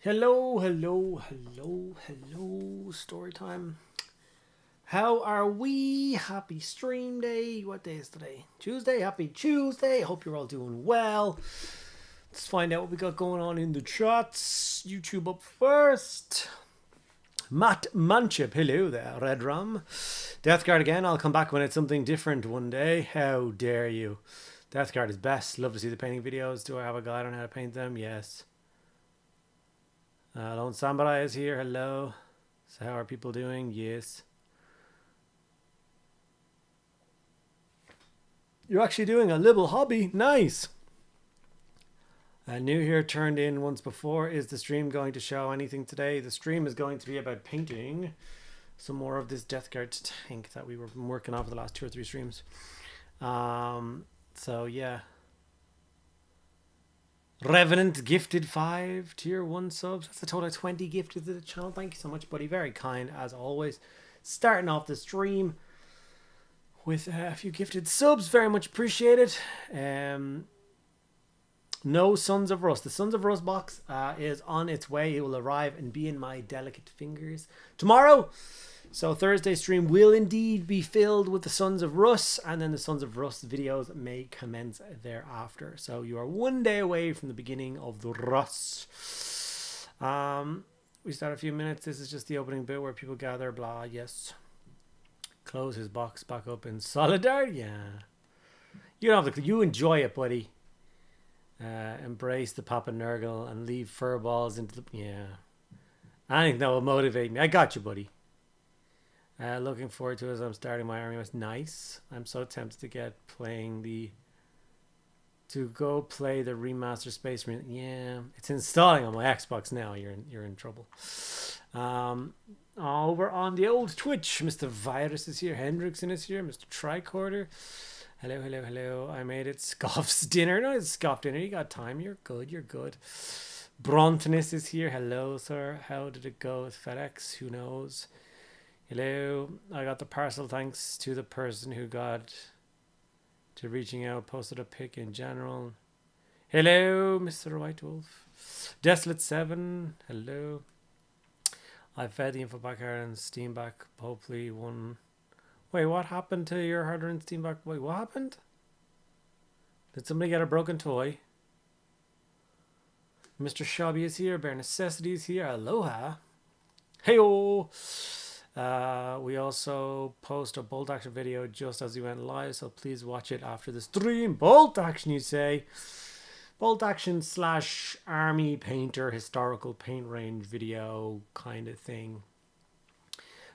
Hello, hello, hello, hello, story time. How are we? Happy stream day. What day is today? Tuesday. Happy Tuesday. Hope you're all doing well. Let's find out what we got going on in the chats. YouTube up first. Matt Manchip, hello there. Red Rum. Deathguard again. I'll come back when it's something different one day. How dare you? Deathguard is best. Love to see the painting videos. Do I have a guide on how to paint them? Yes. Lone Samurai is here. Hello. So how are people doing? Yes. You're actually doing a little hobby. Nice. New here, turned in once before. Is the stream going to show anything today? The stream is going to be about painting some more of this Deathguard tank that we were working on for the last 2 or 3 streams. So yeah. Revenant gifted 5 tier 1 subs. That's a total of 20 gifted to the channel. Thank you so much, buddy. Very kind as always. Starting off the stream with a few gifted subs. Very much appreciated. No Sons of Rust. The Sons of Rust box is on its way. It will arrive and be in my delicate fingers tomorrow. So Thursday stream will indeed be filled with the Sons of Rust, and then the Sons of Rust videos may commence thereafter. So you are 1 day away from the beginning of the Rust. We start a few minutes. This is just the opening bit where people gather. Blah. Yes. Close his box back up in solidarity. Yeah. You don't have to. You enjoy it, buddy. Embrace the Papa Nurgle and leave fur balls into the. Yeah. I think that will motivate me. I got you, buddy. Looking forward to it as I'm starting my army. It's nice. I'm so tempted to go play the remaster Space Marine. Yeah, it's installing on my Xbox now. You're in trouble. Over on the old Twitch, Mr. Virus is here. Hendrickson is here. Mr. Tricorder. Hello, hello, hello. I made it. Scoff's dinner. No, it's Scoff dinner. You got time. You're good. You're good. Brontinus is here. Hello, sir. How did it go with FedEx? Who knows? Hello, I got the parcel thanks to the person who got to reaching out, posted a pic in general. Hello, Mr. White Wolf. Desolate 7, hello. I fed the info back here and Steam back, hopefully one. Wait, what happened to your hard-earned Steam back? Wait, what happened? Did somebody get a broken toy? Mr. Shabby is here, Bare Necessity is here, aloha. Hey-oh. We also post a bolt action video just as we went live, so please watch it after the stream. Bolt action, you say? Bolt action / army painter historical paint range video kind of thing.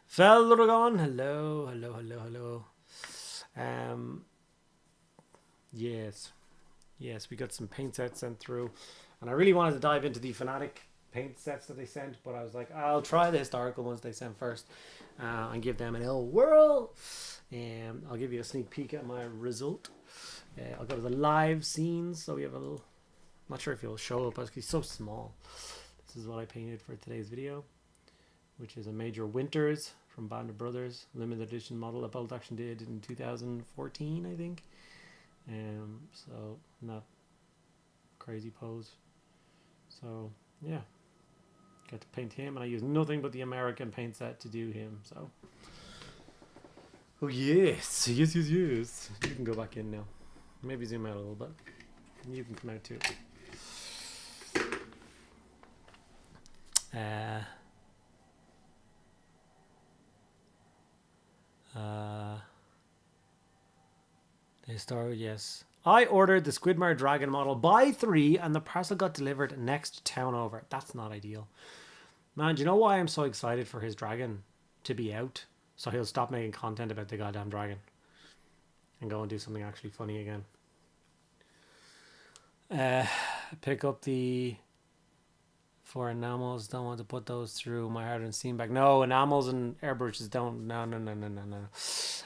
Feldragon, hello, hello, hello, hello. Yes, we got some paint sets sent through, and I really wanted to dive into the Fnatic paint sets that they sent, but I was like, I'll try the historical ones they sent first and give them an ill whirl. I'll give you a sneak peek at my result. I'll go to the live scenes, so we have a little, I'm not sure if it'll show up because it's so small. This is what I painted for today's video, which is a Major Winters from Band of Brothers limited edition model that Bolt Action did in 2014, I think. So not crazy pose. So yeah, got to paint him, and I used nothing but the American paint set to do him. So, oh yes, yes, yes, yes. You can go back in now. Maybe zoom out a little bit. You can come out too. The story, yes. I ordered the Squidmare Dragon model by 3 and the parcel got delivered next town over. That's not ideal. Man, do you know why I'm so excited for his dragon to be out? So he'll stop making content about the goddamn dragon and go and do something actually funny again. Pick up the 4 enamels. Don't want to put those through my hard-earned Steam bag. No, enamels and airbrushes don't. No.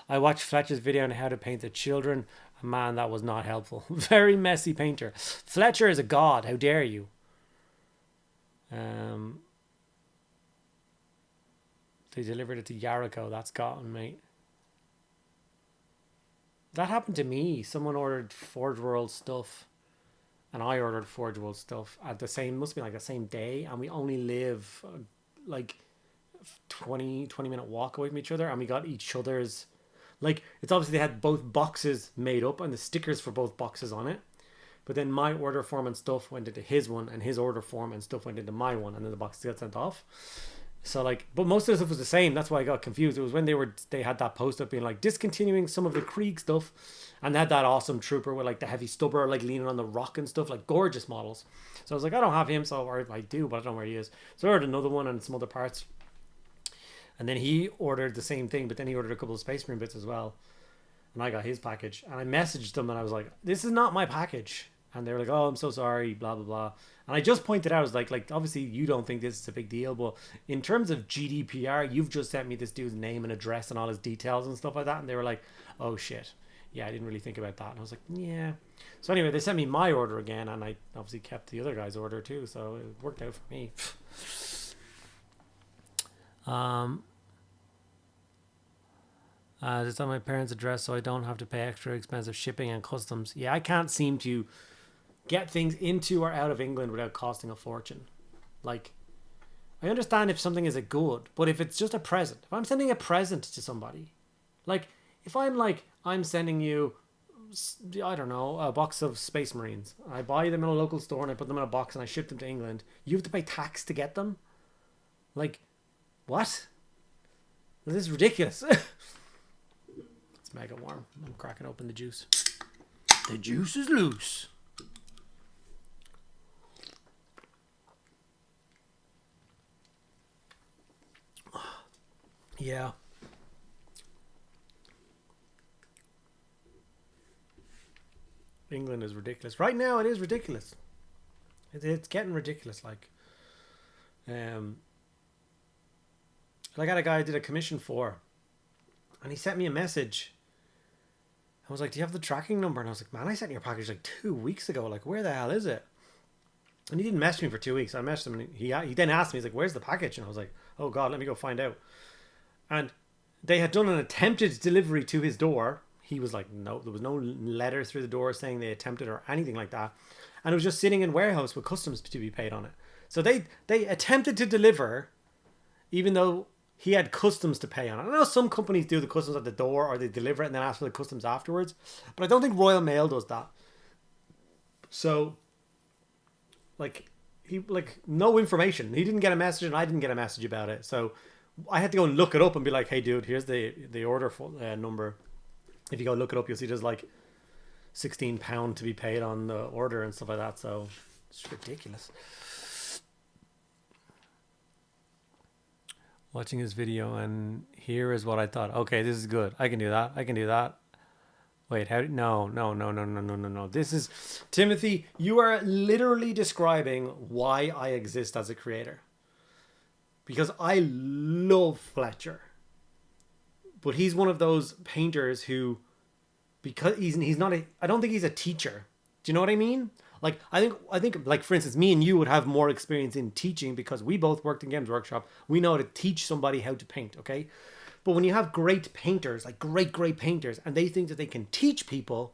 I watched Fletcher's video on how to paint the children. Man, that was not helpful. Very messy painter. Fletcher is a god. How dare you? They delivered it to Yariko. That's gotten, mate. That happened to me. Someone ordered Forge World stuff and I ordered forgeable stuff at the same, must be like the same day, and we only live like 20 minute walk away from each other, and we got each other's, like, it's obviously they had both boxes made up and the stickers for both boxes on it, but then my order form and stuff went into his one, and his order form and stuff went into my one, and then the boxes got sent off. So like, but most of the stuff was the same. That's why I got confused. It was when they had that post up being like discontinuing some of the Krieg stuff, and they had that awesome trooper with like the heavy stubber like leaning on the rock and stuff, like gorgeous models. So I was like, I don't have him, so, or I do, but I don't know where he is. So I ordered another one and some other parts, and then he ordered the same thing, but then he ordered a couple of Space Marine bits as well, and I got his package, and I messaged them and I was like, this is not my package, and they were like, oh, I'm so sorry, blah blah blah. And I just pointed out, I was like obviously you don't think this is a big deal, but in terms of GDPR, you've just sent me this dude's name and address and all his details and stuff like that. And they were like, oh shit, yeah, I didn't really think about that. And I was like, yeah. So anyway, they sent me my order again, and I obviously kept the other guy's order too, so it worked out for me. It's on my parents' address, so I don't have to pay extra expensive shipping and customs. Yeah, I can't seem to get things into or out of England without costing a fortune. Like, I understand if something is a good, but if it's just a present, if I'm sending a present to somebody, like, if I'm sending you, I don't know, a box of Space Marines, I buy them in a local store and I put them in a box and I ship them to England, you have to pay tax to get them? Like, what? This is ridiculous. It's mega warm. I'm cracking open the juice. The juice is loose. Yeah. England is ridiculous. Right now it is ridiculous. It's getting ridiculous. Like I got a guy I did a commission for, and he sent me a message. I was like, do you have the tracking number? And I was like, man, I sent your package like 2 weeks ago. Like, where the hell is it? And he didn't message me for 2 weeks. I messaged him, and he then asked me, he's like, where's the package? And I was like, oh God, let me go find out. And they had done an attempted delivery to his door. He was like, no, there was no letter through the door saying they attempted or anything like that. And it was just sitting in warehouse with customs to be paid on it. So they attempted to deliver, even though he had customs to pay on it. I know some companies do the customs at the door, or they deliver it and then ask for the customs afterwards. But I don't think Royal Mail does that. So, like, no information. He didn't get a message and I didn't get a message about it. So I had to go and look it up and be like, hey dude, here's the order number. If you go look it up, you'll see there's like £16 to be paid on the order and stuff like that. So it's ridiculous. Watching this video, and here is what I thought. Okay, this is good. I can do that. I can do that. Wait, how? No. This is, Timothy, you are literally describing why I exist as a creator. Because I love Fletcher. But he's one of those painters who, because he's not I don't think he's a teacher. Do you know what I mean? Like, I think like, for instance, me and you would have more experience in teaching because we both worked in Games Workshop. We know how to teach somebody how to paint, okay? But when you have great painters, like great painters, and they think that they can teach people,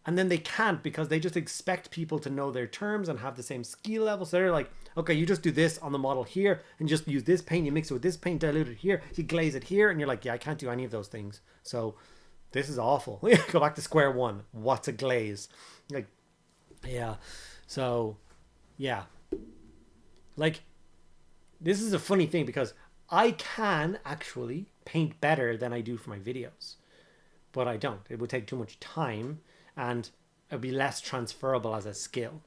and then they can't because they just expect people to know their terms and have the same skill level. So they're like, okay, you just do this on the model here and just use this paint, you mix it with this paint, dilute it here, you glaze it here, and you're like, yeah, I can't do any of those things. So this is awful. Go back to square one. What's a glaze? Like, yeah. So, yeah. Like, this is a funny thing because I can actually paint better than I do for my videos, but I don't. It would take too much time and it would be less transferable as a skill.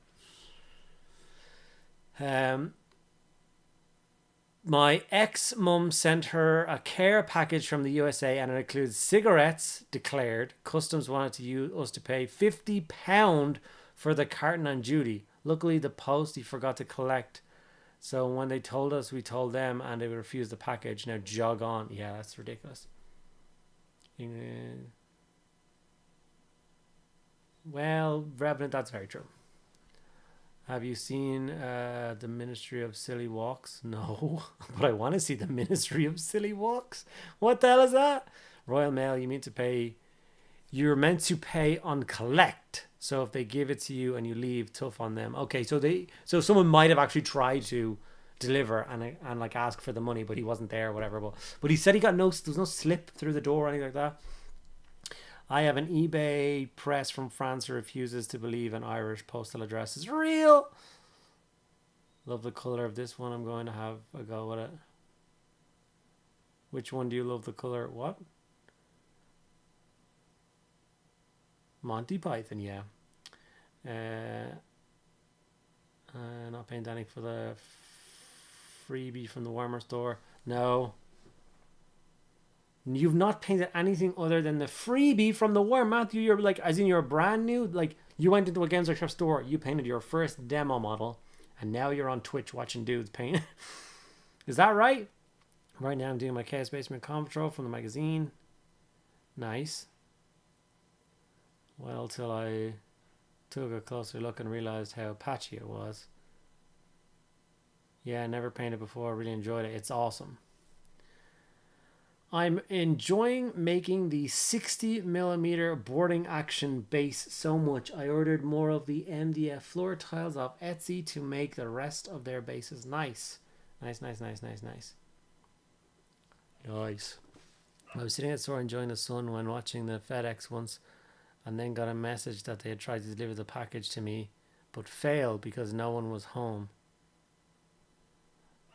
My ex-mum sent her a care package from the USA, and it includes cigarettes declared. Customs wanted us to pay £50 for the carton on duty. Luckily, the post he forgot to collect. So when they told us, we told them, and they refused the package. Now jog on. Yeah, that's ridiculous. Well, Revenant, that's very true. Have you seen the Ministry of Silly Walks? No, but I want to see the Ministry of Silly Walks. What the hell is that? Royal Mail, you're meant to pay on collect. So if they give it to you and you leave, tough on them. Okay, so someone might have actually tried to deliver and like ask for the money, but he wasn't there or whatever. But he said he got there's no slip through the door or anything like that. I have an eBay press from France who refuses to believe an Irish postal address is real. Love the color of this one. I'm going to have a go with it. Which one do you love the color? What? Monty Python, yeah. Not paying anything for the freebie from the warmer store. No. You've not painted anything other than the freebie from the warm. Matthew, you're like, as in you're brand new. Like, you went into a Games Workshop store, you painted your first demo model, and now you're on Twitch watching dudes paint. Is that right? Right now I'm doing my Chaos Basement Comp Patrol from the magazine. Nice. Well, till I took a closer look and realized how patchy it was. Yeah, never painted before. Really enjoyed it. It's awesome. I'm enjoying making the 60mm boarding action base so much. I ordered more of the MDF floor tiles off Etsy to make the rest of their bases nice. Nice. Nice. I was sitting at the store enjoying the sun when watching the FedEx once, and then got a message that they had tried to deliver the package to me, but failed because no one was home.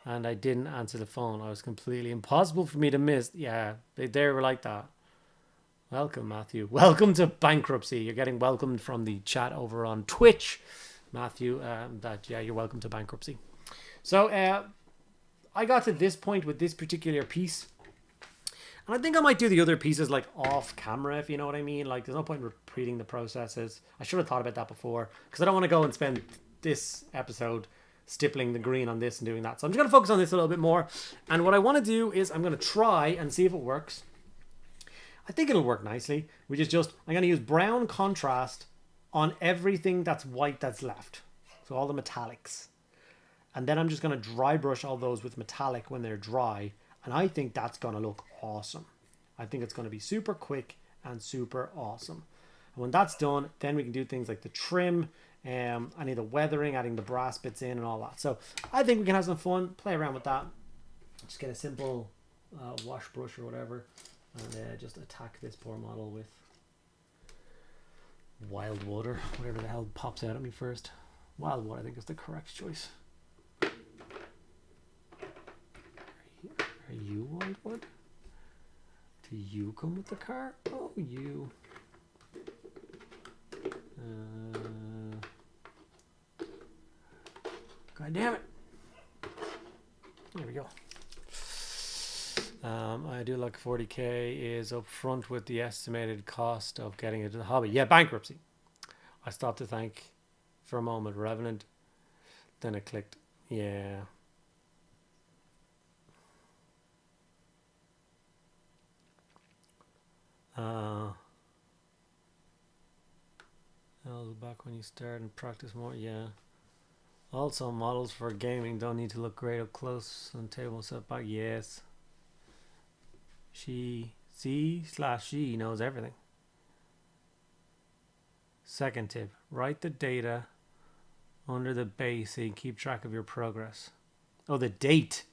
And I didn't answer the phone. I was completely impossible for me to miss. Yeah, they were like that. Welcome, Matthew. Welcome to bankruptcy. You're getting welcomed from the chat over on Twitch, Matthew. You're welcome to bankruptcy. So I got to this point with this particular piece. And I think I might do the other pieces like off camera, if you know what I mean. Like, there's no point in repeating the processes. I should have thought about that before, because I don't want to go and spend this episode stippling the green on this and doing that. So I'm just going to focus on this a little bit more. And what I want to do is I'm going to try and see if it works. I think it'll work nicely, which is just, I'm going to use brown contrast on everything that's white that's left. So all the metallics. And then I'm just going to dry brush all those with metallic when they're dry. And I think that's going to look awesome. I think it's going to be super quick and super awesome. And when that's done, then we can do things like the trim, any of the weathering, adding the brass bits in and all that. So I think we can have some fun, play around with that. Just get a simple wash brush or whatever, and just attack this poor model with wild water, whatever the hell pops out at me first. Wild water, I think is the correct choice. Are you Wildwood? Do you come with the car? Oh, you. God damn it. There we go. I do like 40k is up front with the estimated cost of getting into the hobby. Yeah, bankruptcy. I stopped to think for a moment. Revenant. Then it clicked. Yeah. Back when you start and practice more, yeah. Also, models for gaming don't need to look great up close on table setback. Yes. She knows everything. Second tip, write the data under the base so you can keep track of your progress. Oh, the date.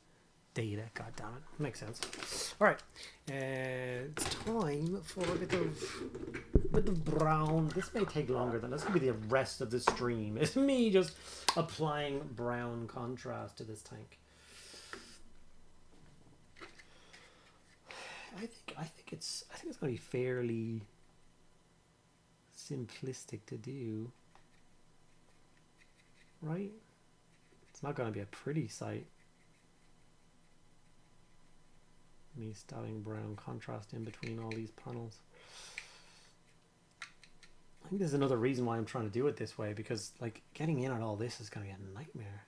Data, god damn it. Makes sense. All right, it's time for a bit of brown. This may take longer than this. Could be the rest of the stream. It's me just applying brown contrast to this tank. I think it's going to be fairly simplistic to do, right? It's not going to be a pretty sight. Me styling brown contrast in between all these panels. I think there's another reason why I'm trying to do it this way, because like getting in on all this is going to be a nightmare.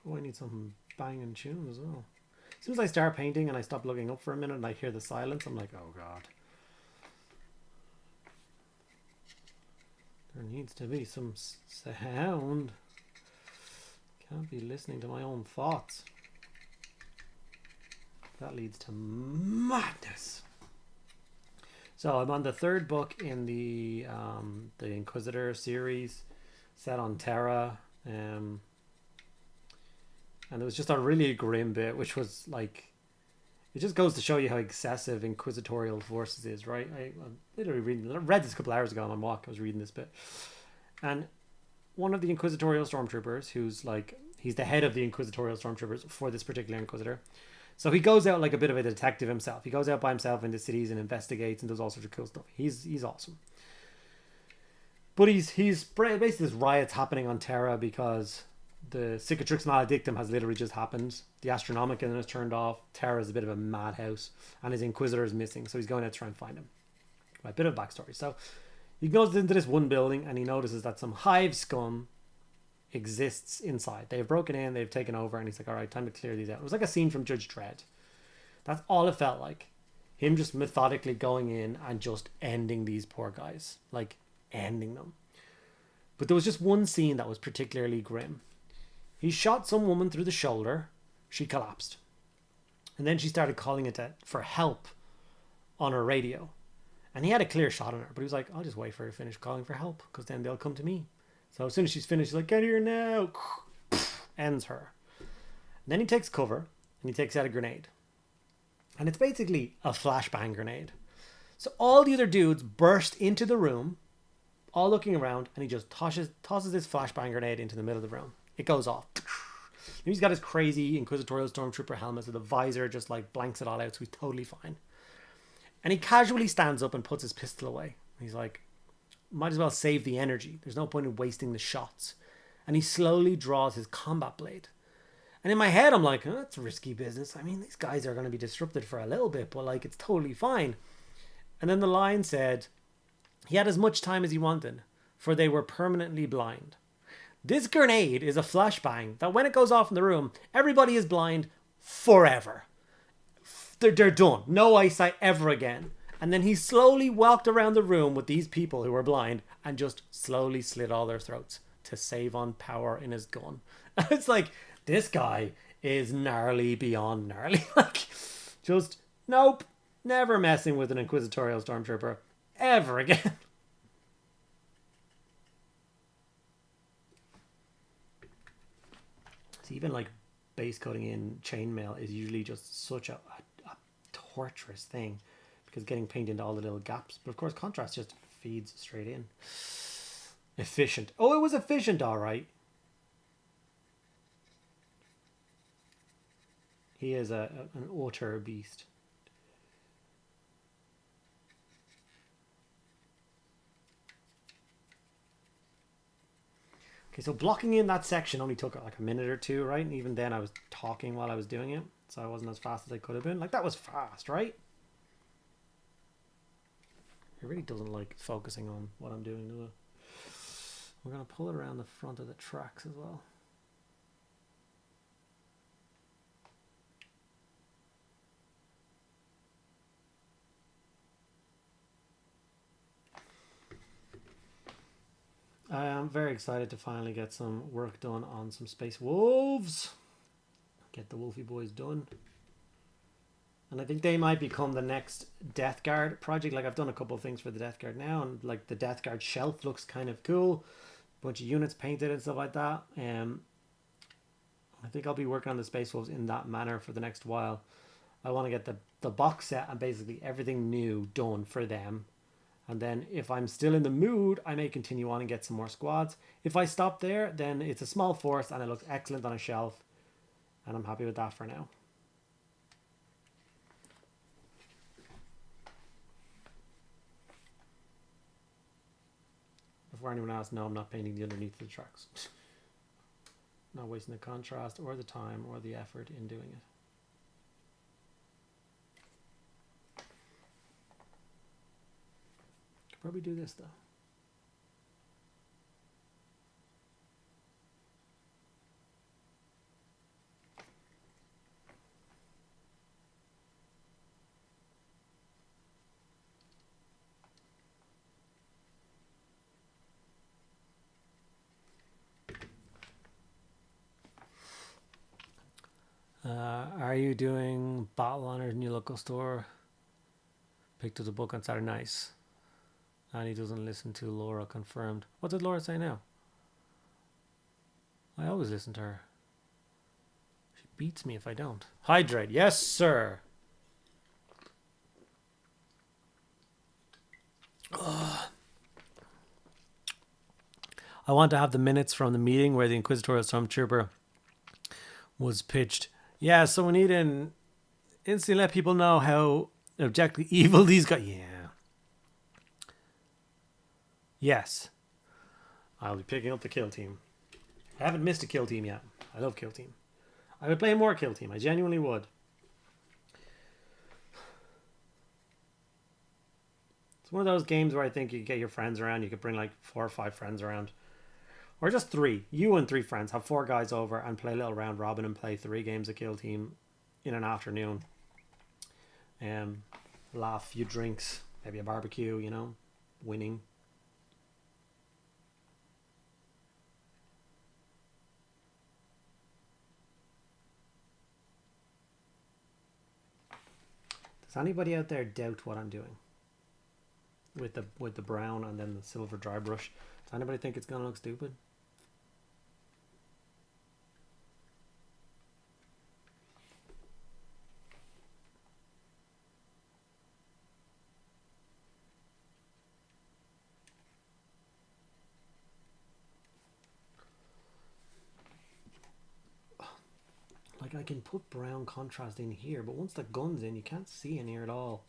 Oh, I need something banging tune as well. As soon as I start painting and I stop looking up for a minute and I hear the silence, I'm like, oh god. There needs to be some sound. Can't be listening to my own thoughts. That leads to madness. So I'm on the third book in the Inquisitor series, set on Terra, and it was just a really grim bit, which was like, it just goes to show you how excessive inquisitorial forces is, right? I literally read this a couple hours ago on my walk. I was reading this bit, and one of the inquisitorial stormtroopers, who's like, he's the head of the inquisitorial stormtroopers for this particular Inquisitor. So he goes out like a bit of a detective himself. He goes out by himself into cities and investigates and does all sorts of cool stuff. He's awesome. But he's basically, there's riots happening on Terra because the Cicatrix Maledictum has literally just happened. The Astronomicon is turned off. Terra is a bit of a madhouse, and his Inquisitor is missing. So he's going out to try and find him. Right, bit of backstory. So he goes into this one building and he notices that some hive scum exists inside. They've broken in, they've taken over, and he's like, all right, time to clear these out. It was like a scene from Judge Dredd. That's all it felt like. Him just methodically going in and just ending these poor guys. Like, ending them. But there was just one scene that was particularly grim. He shot some woman through the shoulder. She collapsed. And then she started calling for help on her radio. And he had a clear shot on her, but he was like, I'll just wait for her to finish calling for help, because then they'll come to me. So as soon as she's finished, he's like, get here now. Ends her. And then he takes cover and he takes out a grenade. And it's basically a flashbang grenade. So all the other dudes burst into the room, all looking around, and he just tosses this flashbang grenade into the middle of the room. It goes off. He's got his crazy Inquisitorial Stormtrooper helmet, so the visor just like blanks it all out, so he's totally fine. And he casually stands up and puts his pistol away. He's like, might as well save the energy. There's no point in wasting the shots. And he slowly draws his combat blade. And in my head, I'm like, that's risky business. I mean, these guys are going to be disrupted for a little bit, but like, it's totally fine. And then the line said, he had as much time as he wanted, for they were permanently blind. This grenade is a flashbang that when it goes off in the room, everybody is blind forever. They're done. No eyesight ever again. And then he slowly walked around the room with these people who were blind and just slowly slit all their throats to save on power in his gun. It's like, this guy is gnarly beyond gnarly. Like, just, nope, never messing with an Inquisitorial Stormtrooper ever again. See, even like base coding in chainmail is usually just such a torturous thing, because getting paint into all the little gaps. But of course, contrast just feeds straight in. Efficient. Oh, it was efficient, all right. He is an utter beast. Okay, so blocking in that section only took like a minute or two, right? And even then I was talking while I was doing it, so I wasn't as fast as I could have been. Like, that was fast, right? It really doesn't like focusing on what I'm doing, does it? We're going to pull it around the front of the tracks as well. I am very excited to finally get some work done on some Space Wolves. Get the Wolfie Boys done. And I think they might become the next Death Guard project. Like, I've done a couple of things for the Death Guard now, and like the Death Guard shelf looks kind of cool. Bunch of units painted and stuff like that. I think I'll be working on the Space Wolves in that manner for the next while. I want to get the box set and basically everything new done for them. And then if I'm still in the mood, I may continue on and get some more squads. If I stop there, then it's a small force and it looks excellent on a shelf. And I'm happy with that for now. Before anyone asks, no, I'm not painting the underneath of the tracks. Not wasting the contrast or the time or the effort in doing it. Could probably do this though. Are you doing bottle honors in your local store? Picked up the book on Saturday. Nice. And he doesn't listen to Laura, confirmed. What did Laura say now? I always listen to her. She beats me if I don't. Hydrate. Yes, sir. Ugh. I want to have the minutes from the meeting where the Inquisitorial Stormtrooper was pitched. Yeah, so we need to instantly let people know how objectively evil these guys. Yeah. Yes. I'll be picking up the kill team. I haven't missed a kill team yet. I love kill team. I would play more kill team. I genuinely would. It's one of those games where I think you could get your friends around. You could bring like 4 or 5 friends around. Or just 3. You and 3 friends. Have 4 guys over and play a little round robin and play 3 games of kill team in an afternoon. Laugh, few drinks, maybe a barbecue, you know, winning. Does anybody out there doubt what I'm doing with the brown and then the silver dry brush? Does anybody think it's gonna look stupid? Like, I can put brown contrast in here, but once the gun's in, you can't see in here at all.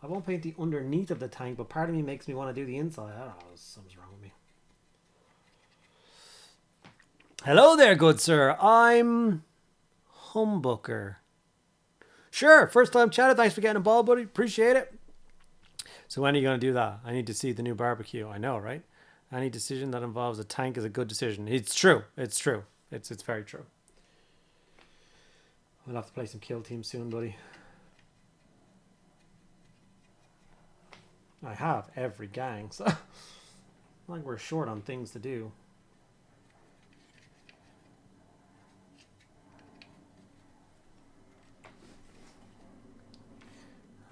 I won't paint the underneath of the tank, but part of me makes me want to do the inside. I don't know, something's wrong with me. Hello there, good sir. I'm Humbucker. Sure, first time chatted. Thanks for getting involved, buddy. Appreciate it. So when are you going to do that? I need to see the new barbecue. I know, right? Any decision that involves a tank is a good decision. It's true. It's true. It's very true. We'll have to play some kill team soon, buddy. I have every gang, so like we're short on things to do.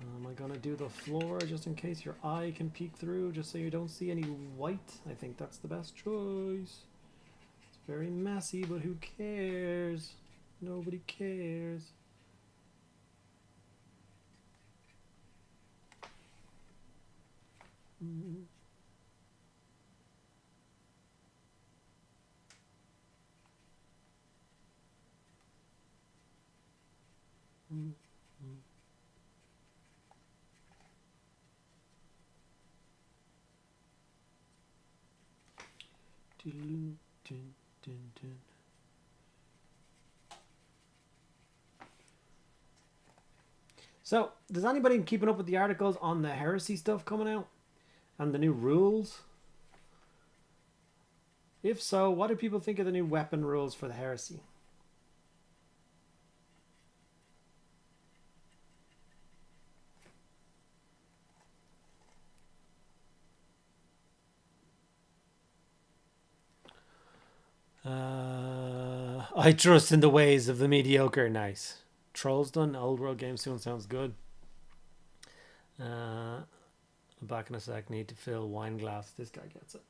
Am I gonna do the floor just in case your eye can peek through, just so you don't see any white? I think that's the best choice. It's very messy, but who cares? Nobody cares. Mm-hmm. Mm-hmm. Dun, dun, dun, dun. So, does anybody keeping up with the articles on the heresy stuff coming out? And the new rules? If so, what do people think of the new weapon rules for the heresy? I trust in the ways of the mediocre. Nice. Trolls done. Old world game soon sounds good. Back in a sec. Need to fill wine glass. This guy gets it.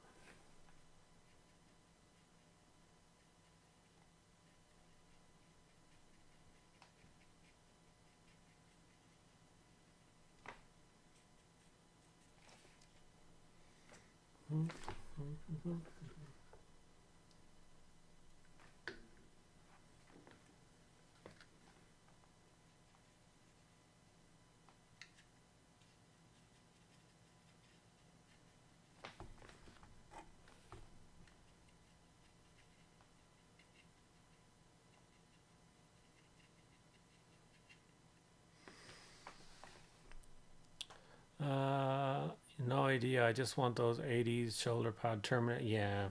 No idea. I just want those 80s shoulder pad Terminator. Yeah.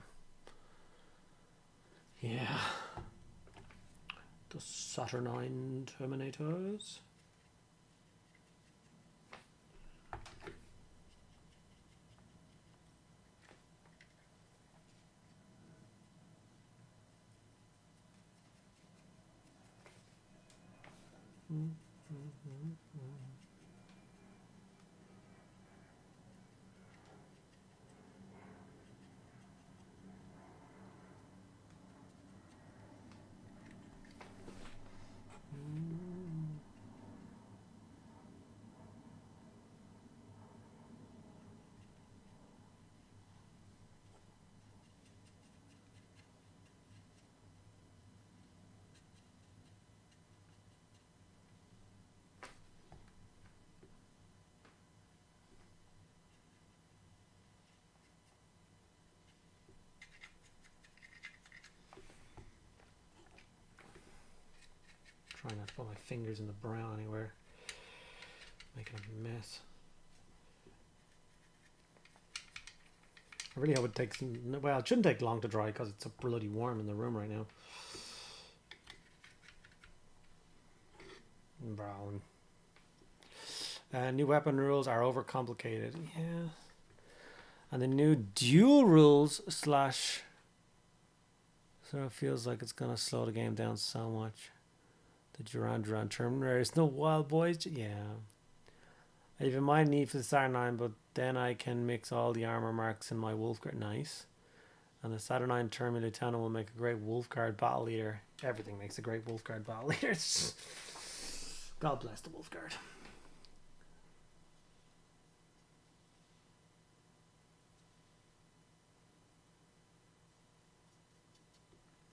Yeah. The Saturnine Terminators. Trying not to put my fingers in the brown anywhere. Making a mess. I really hope it takes... Well, it shouldn't take long to dry because it's so bloody warm in the room right now. Brown. New weapon rules are overcomplicated. Yeah. And the new duel rules slash... So it feels like it's going to slow the game down so much. The Duran Terminator. No wild boys. Yeah. I even might need for the Saturnine, but then I can mix all the armor marks in my wolf card. Nice. And the Saturnine Terminator Lieutenant will make a great wolf card battle leader. Everything makes a great wolf card battle leader. God bless the wolf card.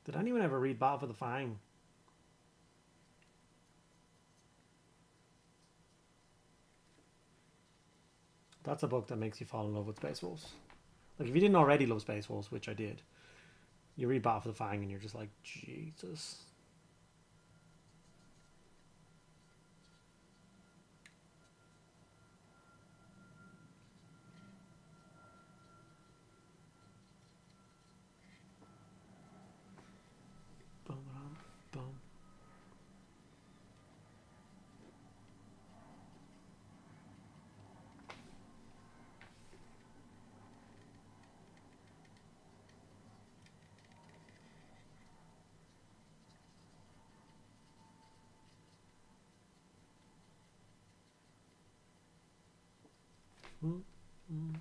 Did anyone ever read Battle for the Fang? That's a book that makes you fall in love with Space Wolves. Like, if you didn't already love Space Wolves, which I did, you read Battle for the Fang and you're just like, Jesus. Boom, boom.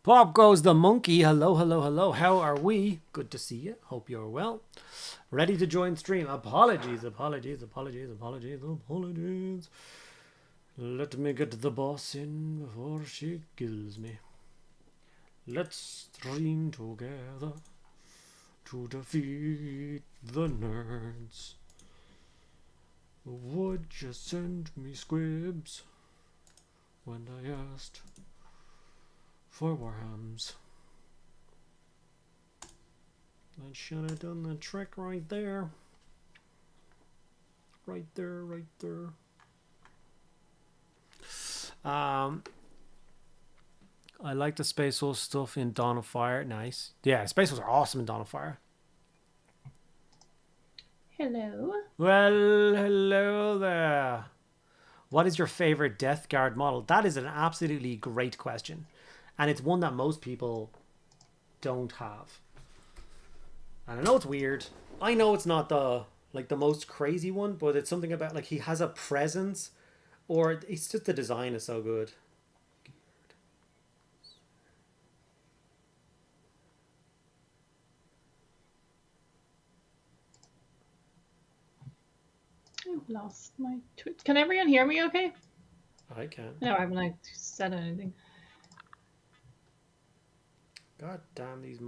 Pop goes the monkey. Hello, hello, hello. How are we? Good to see you. Hope you're well. Ready to join stream. Apologies. Let me get the boss in before she kills me. Let's stream together to defeat the nerds. Would you send me squibs when I asked for Warhams? That should have done the trick right there. Right there. I like the Space Wolf stuff in Dawn of Fire. Nice. Yeah, Space Wolves are awesome in Dawn of Fire. Hello. Well, hello there. What is your favorite Death Guard model? That is an absolutely great question. And it's one that most people don't have. And I know it's weird. I know it's not the most crazy one, but it's something about like he has a presence, or it's just the design is so good. I've lost my Twitch. Can everyone hear me okay? I can. No, I haven't said anything. God damn, these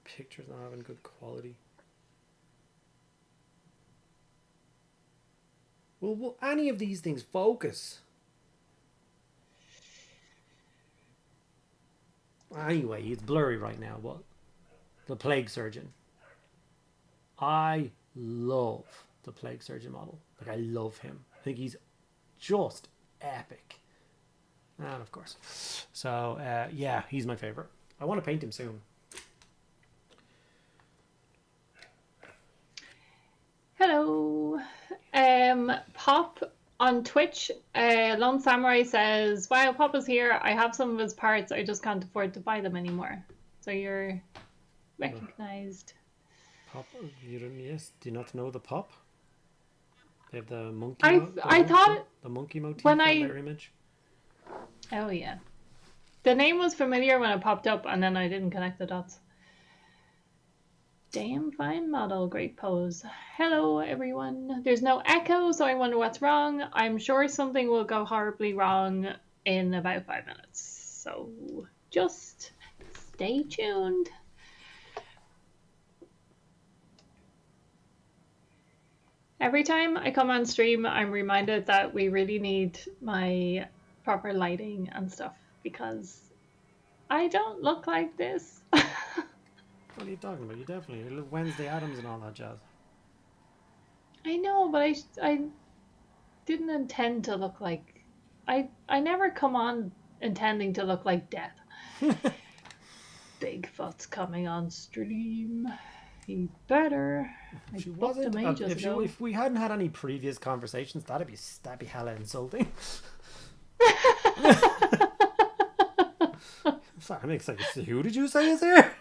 pictures not having good quality. Well, will any of these things focus? Anyway, it's blurry right now, but the Plague Surgeon. I love the Plague Surgeon model. Like, I love him. I think he's just epic. And of course. So, yeah, he's my favorite. I want to paint him soon. Pop on Twitch, Lone Samurai says, "Wow, Pop is here. I have some of his parts. I just can't afford to buy them anymore." So you're recognized. Pop, you don't, yes, do you not know the Pop? They have the monkey. I thought the monkey motif when on their image. Oh yeah, the name was familiar when it popped up, and then I didn't connect the dots. Damn fine model, great pose. Hello everyone. There's no echo, so I wonder what's wrong. I'm sure something will go horribly wrong in about 5 minutes. So just stay tuned. Every time I come on stream, I'm reminded that we really need my proper lighting and stuff because I don't look like this. What are you talking about? You definitely look Wednesday Addams and all that jazz. I know, but I didn't intend to look like... I never come on intending to look like death. Bigfoot's coming on stream. He better. She wasn't. If we hadn't had any previous conversations, that'd be hella insulting. Sorry, I'm excited. Who did you say is here?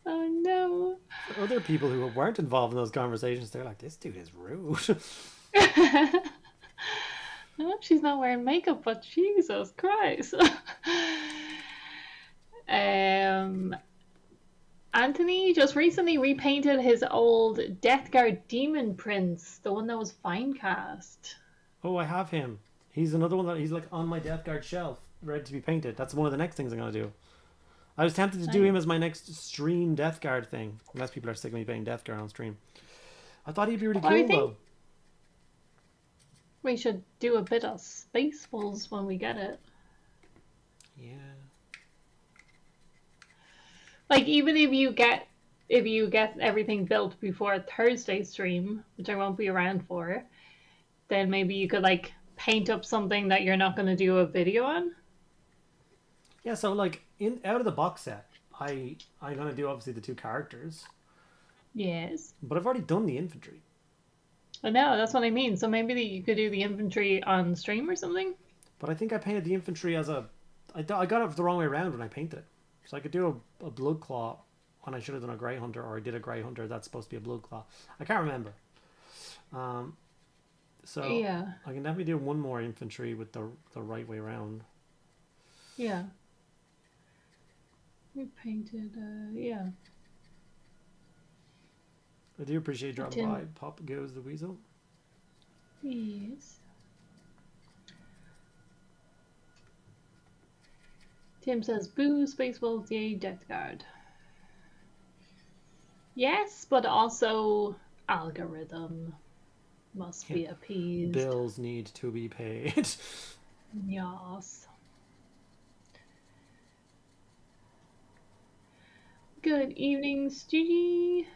Oh no. For other people who weren't involved in those conversations, they're like, this dude is rude. I hope she's not wearing makeup, but Jesus Christ. Anthony just recently repainted his old Death Guard Demon Prince, the one that was Finecast. Oh, I have him. He's another one that he's like on my Death Guard shelf, ready to be painted. That's one of the next things I'm going to do. I was tempted to do him as my next stream Death Guard thing, unless people are sick of me playing Death Guard on stream. I thought he'd be really cool, though. We should do a bit of Spaceballs when we get it. Yeah. Like, even if you get everything built before Thursday stream, which I won't be around for, then maybe you could like paint up something that you're not going to do a video on. Yeah, so like out of the box set, I'm going to do obviously the 2 characters. Yes. But I've already done the infantry. I know, that's what I mean. So maybe you could do the infantry on stream or something. But I think I painted the infantry as I got it the wrong way around when I painted it. So I could do a blood claw when I should have done a grey hunter, or I did a grey hunter that's supposed to be a blood claw. I can't remember. So yeah, I can definitely do one more infantry with the right way around. Yeah. We painted, yeah. I do appreciate dropping by. Pop goes the weasel. Yes. Tim says, boo, Spaceballs, yay, Death Guard. Yes, but also algorithm must be appeased. Bills need to be paid. Yes. Good evening, Stuggy.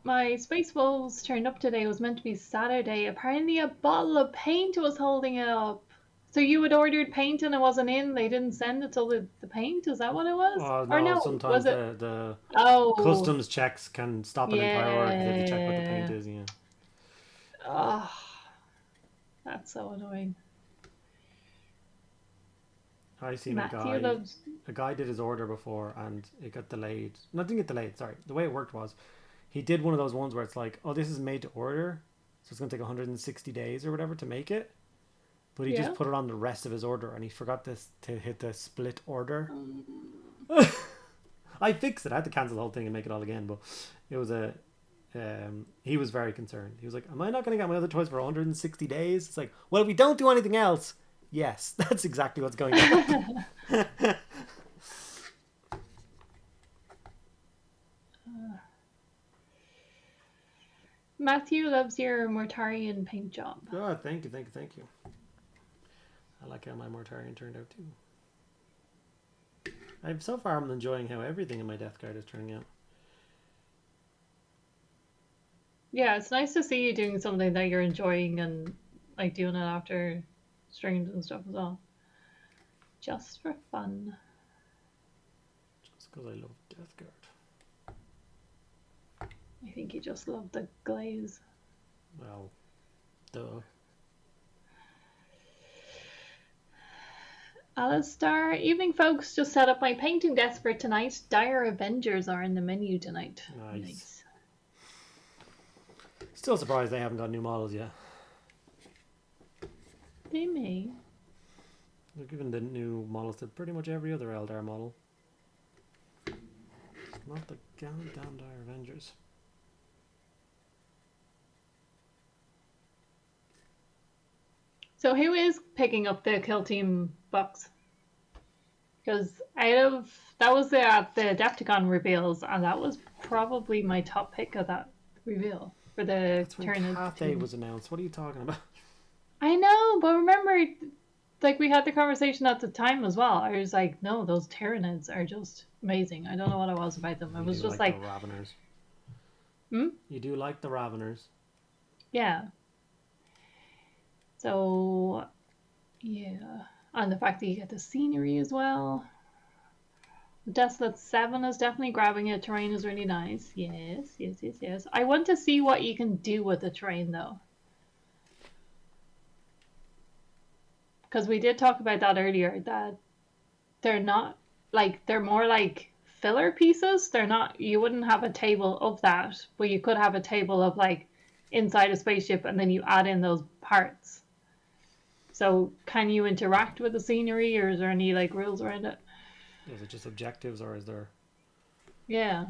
My Spaceballs turned up today. It was meant to be Saturday. Apparently a bottle of paint was holding it up. So you had ordered paint and it wasn't in. They didn't send it till the paint. Is that what it was? Oh, no, or no, sometimes was it... the oh, customs checks can stop an entire order because they have to check what the paint is. Yeah. Oh, that's so annoying. I seen a guy did his order before and it got delayed. Not didn't get delayed. Sorry, the way it worked was he did one of those ones where it's like, oh, this is made to order, so it's going to take 160 days or whatever to make it. But he just put it on the rest of his order and he forgot to hit the split order. I fixed it. I had to cancel the whole thing and make it all again. But it was he was very concerned. He was like, am I not going to get my other toys for 160 days? It's like, well, if we don't do anything else, yes, that's exactly what's going on. Matthew loves your Mortarian paint job. Oh, thank you. I like how my Mortarian turned out too. So far I'm enjoying how everything in my Death Guard is turning out. Yeah, it's nice to see you doing something that you're enjoying and like doing it after streams and stuff as well. Just for fun. Just because I love Death Guard. I think you just love the glaze. Well, duh. Alistar, evening folks, just set up my painting desk for tonight. Dire Avengers are in the menu tonight. Nice. Still surprised they haven't got new models yet. They may. They're giving the new models to pretty much every other Eldar model. Not the goddamn Dire Avengers. So who is picking up the Kill Team box? Because that was the Adepticon reveals, and that was probably my top pick of that reveal for the Tyranids. Cathay was announced. What are you talking about? I know, but remember, like we had the conversation at the time as well. I was like, no, those Tyranids are just amazing. I don't know what it was about them. It was just like the Raveners. Hmm? You do like the Raveners. Yeah. So, yeah. And the fact that you get the scenery as well. Desolate 7 is definitely grabbing it. Terrain is really nice. Yes. I want to see what you can do with the terrain, though. Because we did talk about that earlier, that they're not, like, they're more like filler pieces. They're not, you wouldn't have a table of that, but you could have a table of, like, inside a spaceship, and then you add in those parts. So can you interact with the scenery, or is there any like rules around it? Is it just objectives, or is there? Yeah.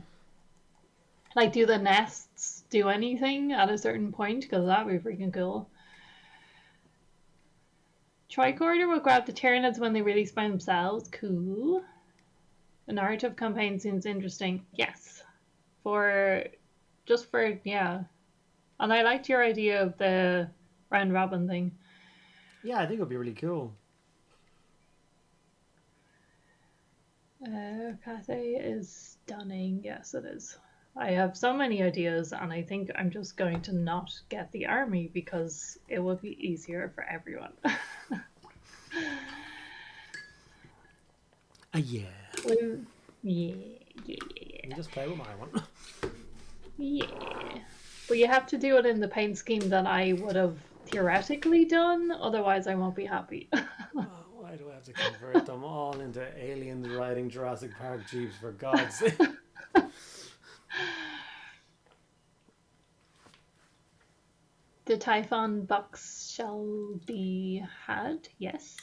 Like, do the nests do anything at a certain point? Because that'd be freaking cool. Tricorder will grab the Tyranids when they release by themselves. Cool. The narrative campaign seems interesting. Yes. Yeah. And I liked your idea of the round robin thing. Yeah, I think it would be really cool. Cathay is stunning. Yes, it is. I have so many ideas, and I think I'm just going to not get the army because it would be easier for everyone. Yeah. Yeah. You just play with my one. Yeah. But you have to do it in the paint scheme that I would have theoretically done, otherwise I won't be happy. Why do I have to convert them all into aliens riding Jurassic Park jeeps, for God's sake? The Typhon box shall be had, yes.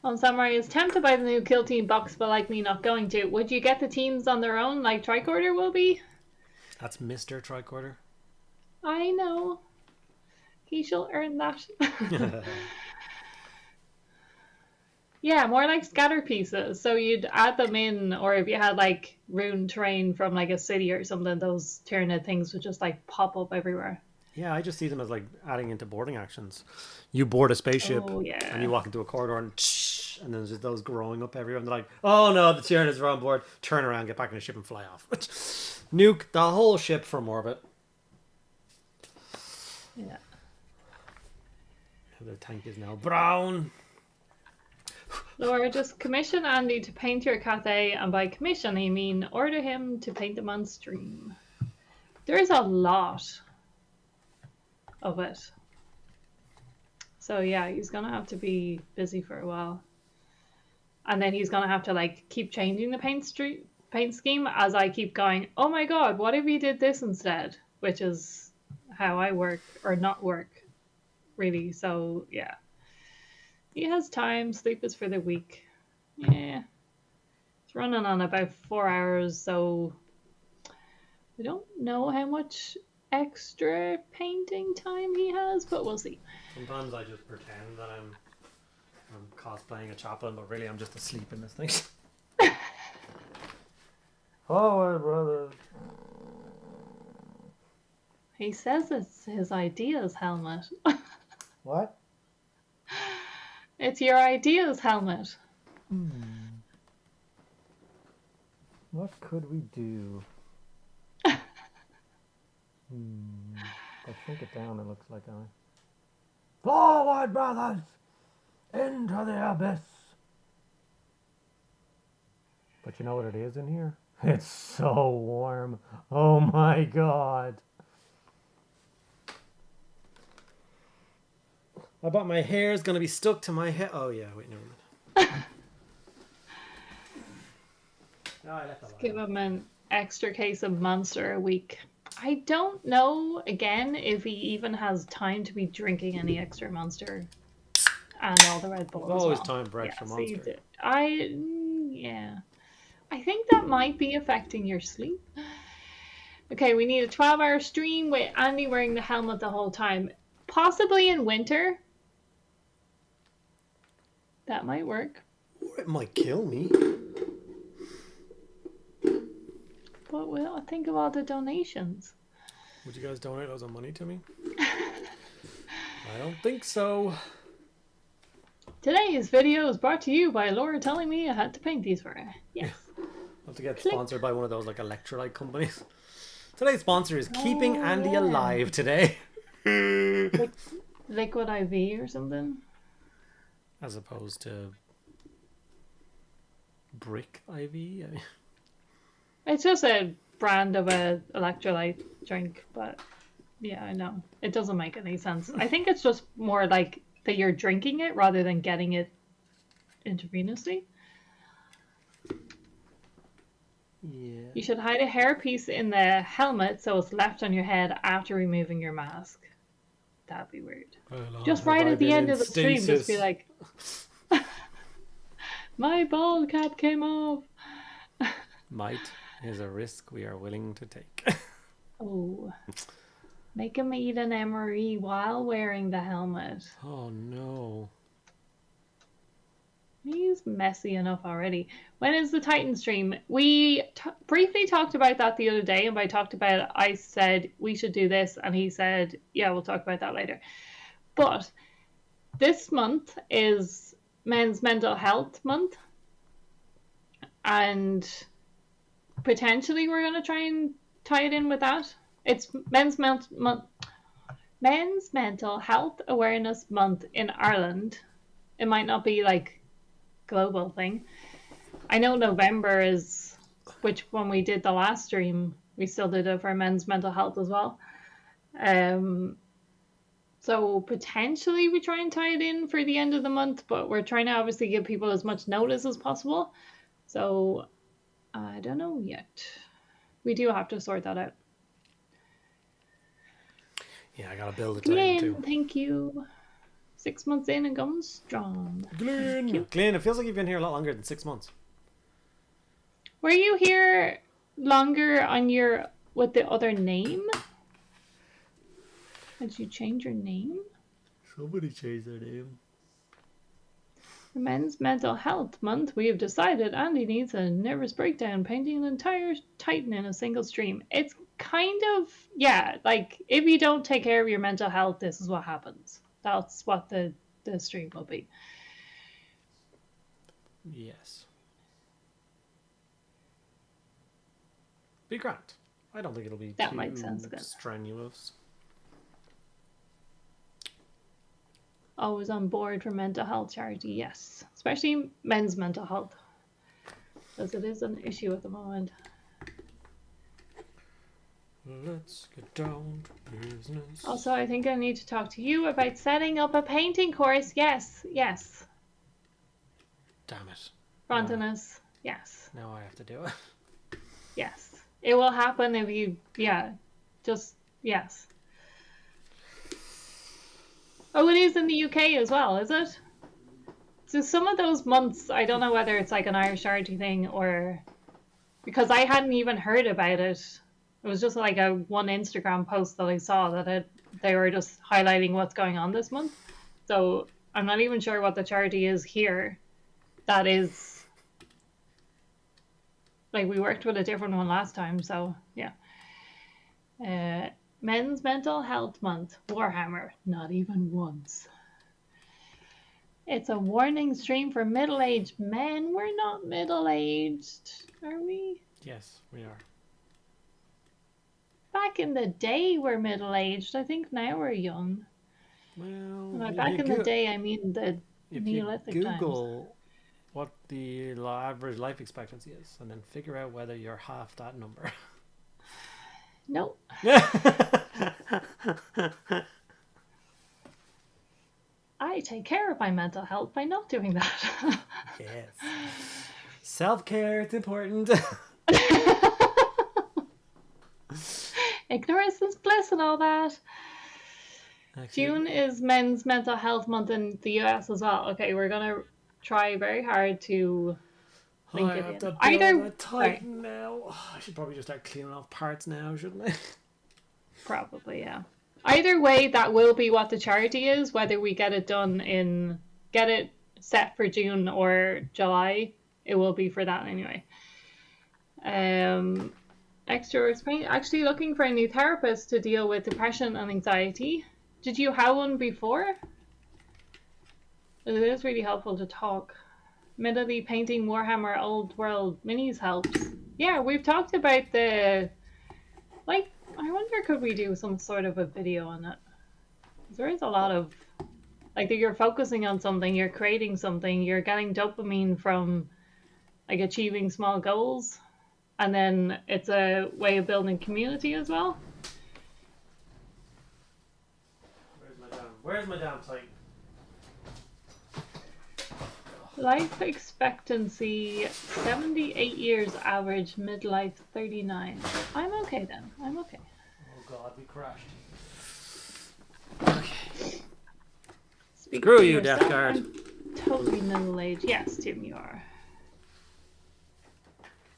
On Samurai is tempted by the new Kill Team box, but like me not going to. Would you get the teams on their own like Tricorder will be? That's Mr. Tricorder. I know. He shall earn that. Yeah, more like scatter pieces. So you'd add them in, or if you had like rune terrain from like a city or something, those Tyranid things would just like pop up everywhere. Yeah, I just see them as like adding into boarding actions. You board a spaceship and you walk into a corridor and then there's just those growing up everywhere. And they're like, oh no, the Tyranids are on board. Turn around, get back in the ship and fly off. Nuke the whole ship from orbit. Yeah. The tank is now brown. Laura, just commission Andy to paint your Cathay, and by commission I mean order him to paint them on stream. There is a lot of it. So yeah, he's gonna have to be busy for a while. And then he's gonna have to like keep changing the paint scheme as I keep going, oh my god, what if he did this instead? Which is how I work, or not work, really. So yeah. He has time. Sleep is for the weak. Yeah. It's running on about 4 hours, so we don't know how much extra painting time he has, but we'll see. Sometimes I just pretend that I'm cosplaying a chaplain, but really I'm just asleep in this thing. Oh, brother. He says it's his ideas helmet. What? It's your ideas helmet. What could we do? If I shrink it down, it looks like I... Forward, brothers! Into the abyss! But you know what it is in here? It's so warm. Oh my god. I bet my hair is going to be stuck to my head. Oh, yeah. Wait, never mind. No, I left that Give one. him an extra case of Monster a week. I don't know, again, if he even has time to be drinking any extra Monster and all the Red Bull There's as always well. time for Yeah, extra see, Monster. yeah. I think that might be affecting your sleep. Okay, we need a 12-hour stream with Andy wearing the helmet the whole time. Possibly in winter. That might work. Or it might kill me. But we'll think of all the donations. Would you guys donate loads of money to me? I don't think so. Today's video is brought to you by Laura telling me I had to paint these for her. Yes. I'll have to get Click. sponsored by one of those like electrolyte companies. Today's sponsor is Keeping Andy yeah. Alive today. Liquid IV or something. As opposed to Brick IV. I mean, It's just a brand of a electrolyte drink, but yeah, I know. It doesn't make any sense. I think it's just more like that you're drinking it rather than getting it intravenously. yeah. You should hide a hairpiece in the helmet so it's left on your head after removing your mask. That'd be weird. Just right at the end of the stream, just be like, my bald cap came off. Might is a risk we are willing to take. Oh. Make him eat an MRE while wearing the helmet. Oh no. He's messy enough already. When is the Titan stream? We briefly talked about that the other day, and by talked about it, I said we should do this, and he said, yeah, we'll talk about that later. But this month is Men's Mental Health Month, and potentially we're going to try and tie it in with that. It's Men's Mental Health Awareness Month in Ireland. It might not be like global thing. I know November is, which when we did the last stream, we still did it for men's mental health as well. So potentially we try and tie it in for the end of the month, but we're trying to obviously give people as much notice as possible. So I don't know yet. We do have to sort that out. Yeah, I gotta build a Titan too. Thank you. 6 months in and going strong. Glenn, it feels like you've been here a lot longer than 6 months. Were you here longer on your with the other name? Did you change your name? Somebody changed their name. For Men's Mental Health Month, we have decided Andy needs a nervous breakdown painting an entire Titan in a single stream. It's kind of, yeah, like if you don't take care of your mental health, this is what happens. That's what the stream will be. Yes. Be grand. I don't think it'll be That too makes sense, good. strenuous. Always on board for mental health charity, yes. Especially men's mental health. Because it is an issue at the moment. Let's get down to business. Also, I think I need to talk to you about setting up a painting course. Yes, yes. Damn it. Frontinus, yes. Now I have to do it. Yes. It will happen if you, yeah, just, yes. Oh, it is in the UK as well, is it? So some of those months, I don't know whether it's like an Irish charity thing or... Because I hadn't even heard about it. It was just like a one Instagram post that I saw that they were just highlighting what's going on this month. So I'm not even sure what the charity is here. That is... Like, we worked with a different one last time, so yeah. Men's Mental Health Month. Warhammer. Not even once. It's a warning stream for middle-aged men. We're not middle-aged, are we? Yes, we are. Back in the day, we're middle-aged. I think now we're young. Well, And by back in the day, I mean the if Neolithic you times. Google what the average life expectancy is, and then figure out whether you're half that number. Nope. I take care of my mental health by not doing that. Yes. Self-care, it's important. Ignorance is bliss and all that. Actually, June is Men's Mental Health Month in the US as well. Okay, we're gonna try very hard to link I it have in. to build Either a Titan now. I should probably just start cleaning off parts now, shouldn't I? probably, yeah. Either way, that will be what the charity is, whether we get it set for June or July. It will be for that anyway. Extra explain. Actually, looking for a new therapist to deal with depression and anxiety. Did you have one before? It is really helpful to talk. Admittedly, painting Warhammer Old World minis helps. Yeah, we've talked about I wonder could we do some sort of a video on it? There is a lot of, like, that you're focusing on something, you're creating something, you're getting dopamine from, like, achieving small goals. And then it's a way of building community as well. Where's my damn Titan? Life expectancy 78 years average, midlife 39. I'm okay then. I'm okay. Oh god, we crashed. Okay. Screw you, Death Guard. I'm totally middle aged. Yes, Tim, you are.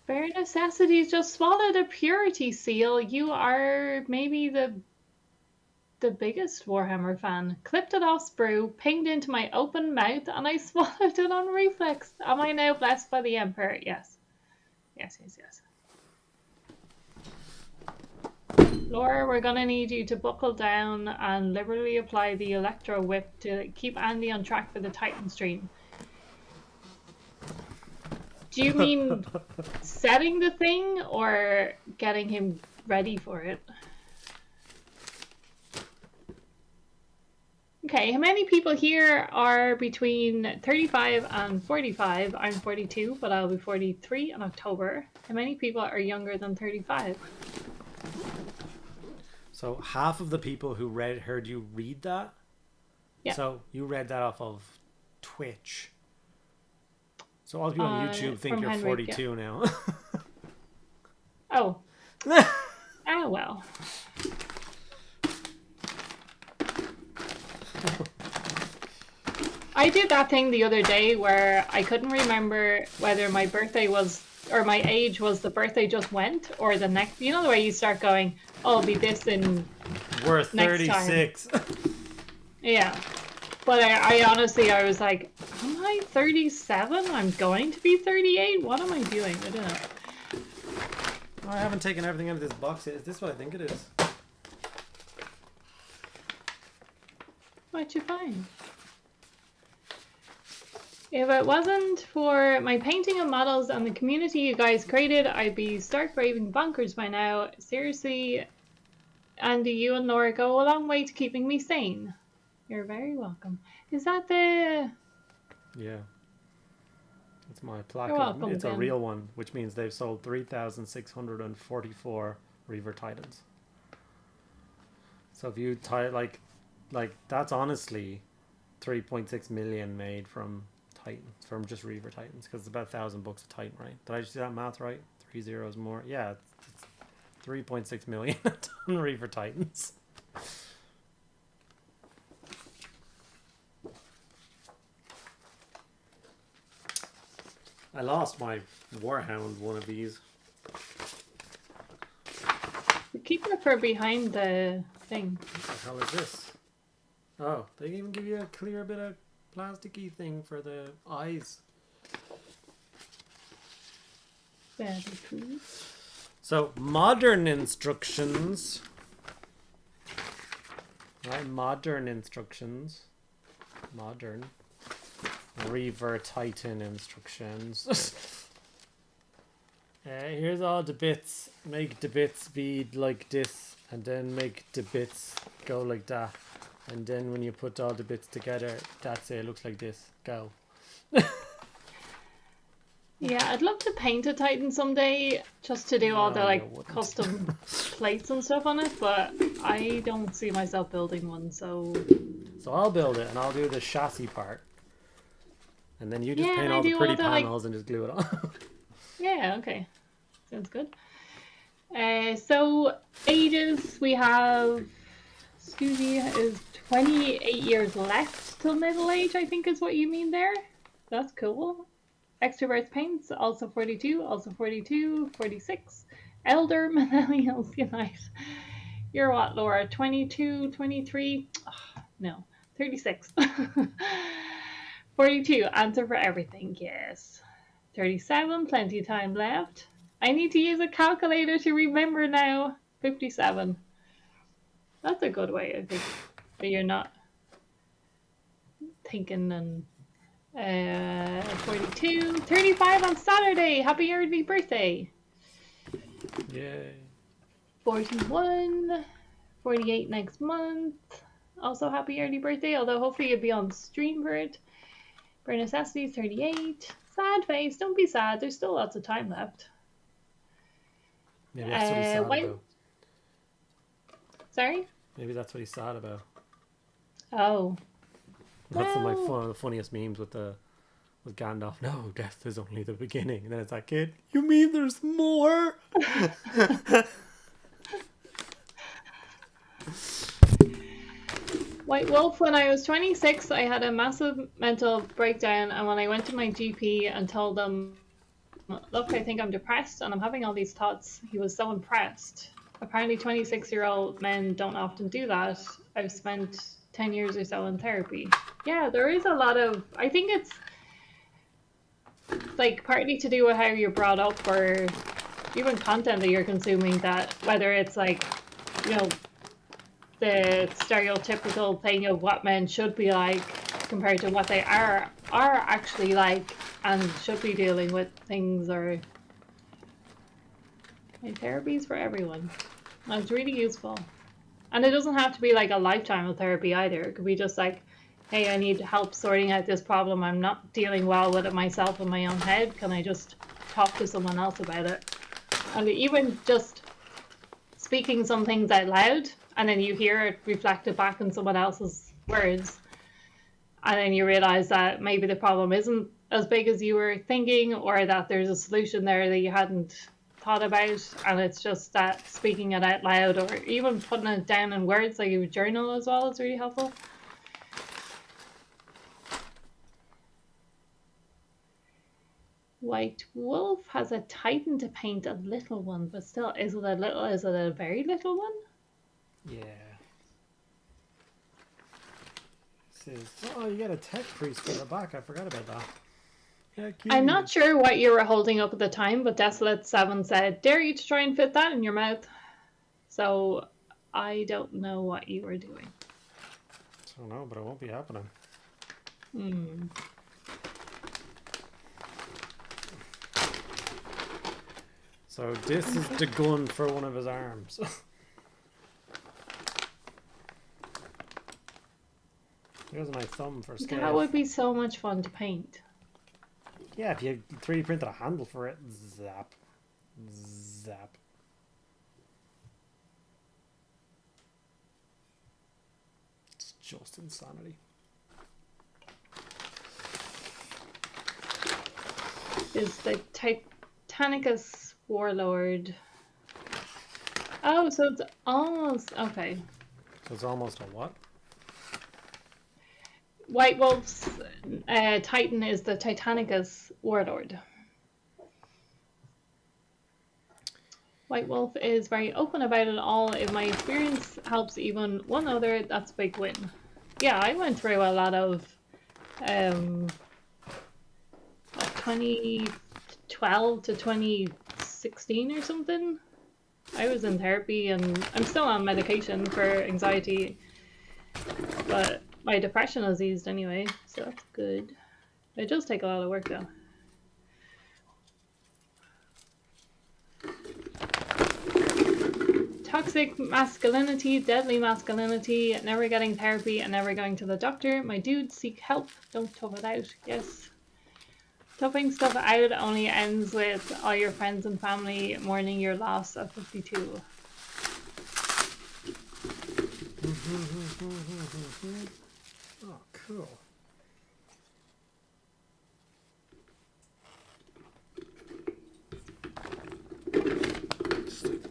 Bare Necessities just swallowed a purity seal. You are maybe the biggest Warhammer fan. Clipped it off sprue, pinged into my open mouth, and I swallowed it on reflex. Am I now blessed by the Emperor? Yes. Yes. Laura, we're gonna need you to buckle down and liberally apply the Electro Whip to keep Andy on track for the Titan stream. Do you mean setting the thing or getting him ready for it? Okay, how many people here are between 35 and 45? I'm 42, but I'll be 43 in October. How many people are younger than 35? So half of the people who heard you read that. Yeah. So you read that off of Twitch. So all the people on YouTube think you're Henrik, 42 now. Oh. Oh well. I did that thing the other day where I couldn't remember whether my birthday was, or my age was the birthday just went, or the next, you know the way you start going, oh, it'll be this in We're 36. Yeah. But I honestly, I was like, am I 37? I'm going to be 38? What am I doing? I don't know. I haven't taken everything out of this box yet. Is this what I think it is? What'd you find? If it wasn't for my painting of models and the community you guys created, I'd be stark raving bonkers by now. Seriously, Andy, you and Laura go a long way to keeping me sane. You're very welcome. Is that the... Yeah. It's my plaque. You're welcome, It's Ben. a real one, which means they've sold 3,644 Reaver Titans. So if you like that's honestly 3.6 million made from Titans, from just Reaver Titans, because it's about 1,000 bucks a Titan, right? Did I just do that math right? 3 zeros more. Yeah, it's 3.6 million on Reaver Titans. I lost my Warhound, one of these. Keep it for behind the thing. What the hell is this? Oh, they even give you a clear bit of plasticky thing for the eyes. Very cool. So, modern instructions. Right, modern instructions. Modern. Reaver Titan instructions. Here's all the bits. Make the bits be like this, and then make the bits go like that. And then when you put all the bits together, that's it. It looks like this. Go. Yeah, I'd love to paint a Titan someday, just to do all the No, you like wouldn't. custom plates and stuff on it, but I don't see myself building one, so So I'll build it and I'll do the chassis part. And then you just yeah, and paint I all the do all pretty the like panels and just glue it on. yeah, okay. Sounds good. So ages we have Susie is 28 years left till middle age, I think is what you mean there. That's cool. Extroverts paints, also 42, also 42, 46. Elder millennials unite. You're what, Laura? 22, 23? Oh, no, 36. 42, answer for everything, yes. 37, plenty of time left. I need to use a calculator to remember now. 57. That's a good way, I think. But you're not thinking and 42, 35 on Saturday. Happy early birthday. Yay. 41, 48 next month. Also happy early birthday, although hopefully you'll be on stream for it. For necessities, 38. Sad face, don't be sad. There's still lots of time left. Maybe that's what he's sad about. Sorry? Maybe that's what he's sad about. Oh. That's one Well, of the funniest memes with Gandalf. No, death is only the beginning. And then it's like, kid, you mean there's more? White Wolf, when I was 26, I had a massive mental breakdown, and when I went to my GP and told them, look, I think I'm depressed and I'm having all these thoughts, he was so impressed. Apparently 26-year-old men don't often do that. I've spent 10 years or so in therapy. Yeah, there is a lot of, I think it's like partly to do with how you're brought up or even content that you're consuming, that whether it's like, you know, the stereotypical thing of what men should be like compared to what they are actually like and should be dealing with things, or my therapy's for everyone. And it's really useful. And it doesn't have to be like a lifetime of therapy either. It could be just like, hey, I need help sorting out this problem. I'm not dealing well with it myself in my own head. Can I just talk to someone else about it? And even just speaking some things out loud, and then you hear it reflected back in someone else's words, and then you realize that maybe the problem isn't as big as you were thinking, or that there's a solution there that you hadn't thought about, and it's just that speaking it out loud, or even putting it down in words like you would journal as well, is really helpful. White Wolf has a Titan to paint, a little one, but still, is it a very little one? Yeah. Says, oh, you got a tech priest in the back. I forgot about that. Yeah, cute. I'm not sure what you were holding up at the time, but Desolate7 said, dare you to try and fit that in your mouth. So I don't know what you were doing. I don't know, but it won't be happening. So this is the gun for one of his arms. Here's my thumb for scale. That would be so much fun to paint. Yeah, if you 3D printed a handle for it, zap, zap. It's just insanity. Is the Titanicus Warlord. Oh, so it's almost okay. So it's almost a what? White Wolf's Titan is the Titanicus Warlord. White Wolf is very open about it all. If my experience helps even one other, that's a big win. Yeah, I went through a lot of 2012 to 2016 or something. I was in therapy and I'm still on medication for anxiety, but my depression has eased anyway, so that's good. It does take a lot of work though. Toxic masculinity, deadly masculinity, never getting therapy and never going to the doctor. My dude, seek help. Don't tough it out. Yes. Stuffing stuff out only ends with all your friends and family mourning your loss at 52. Oh, cool.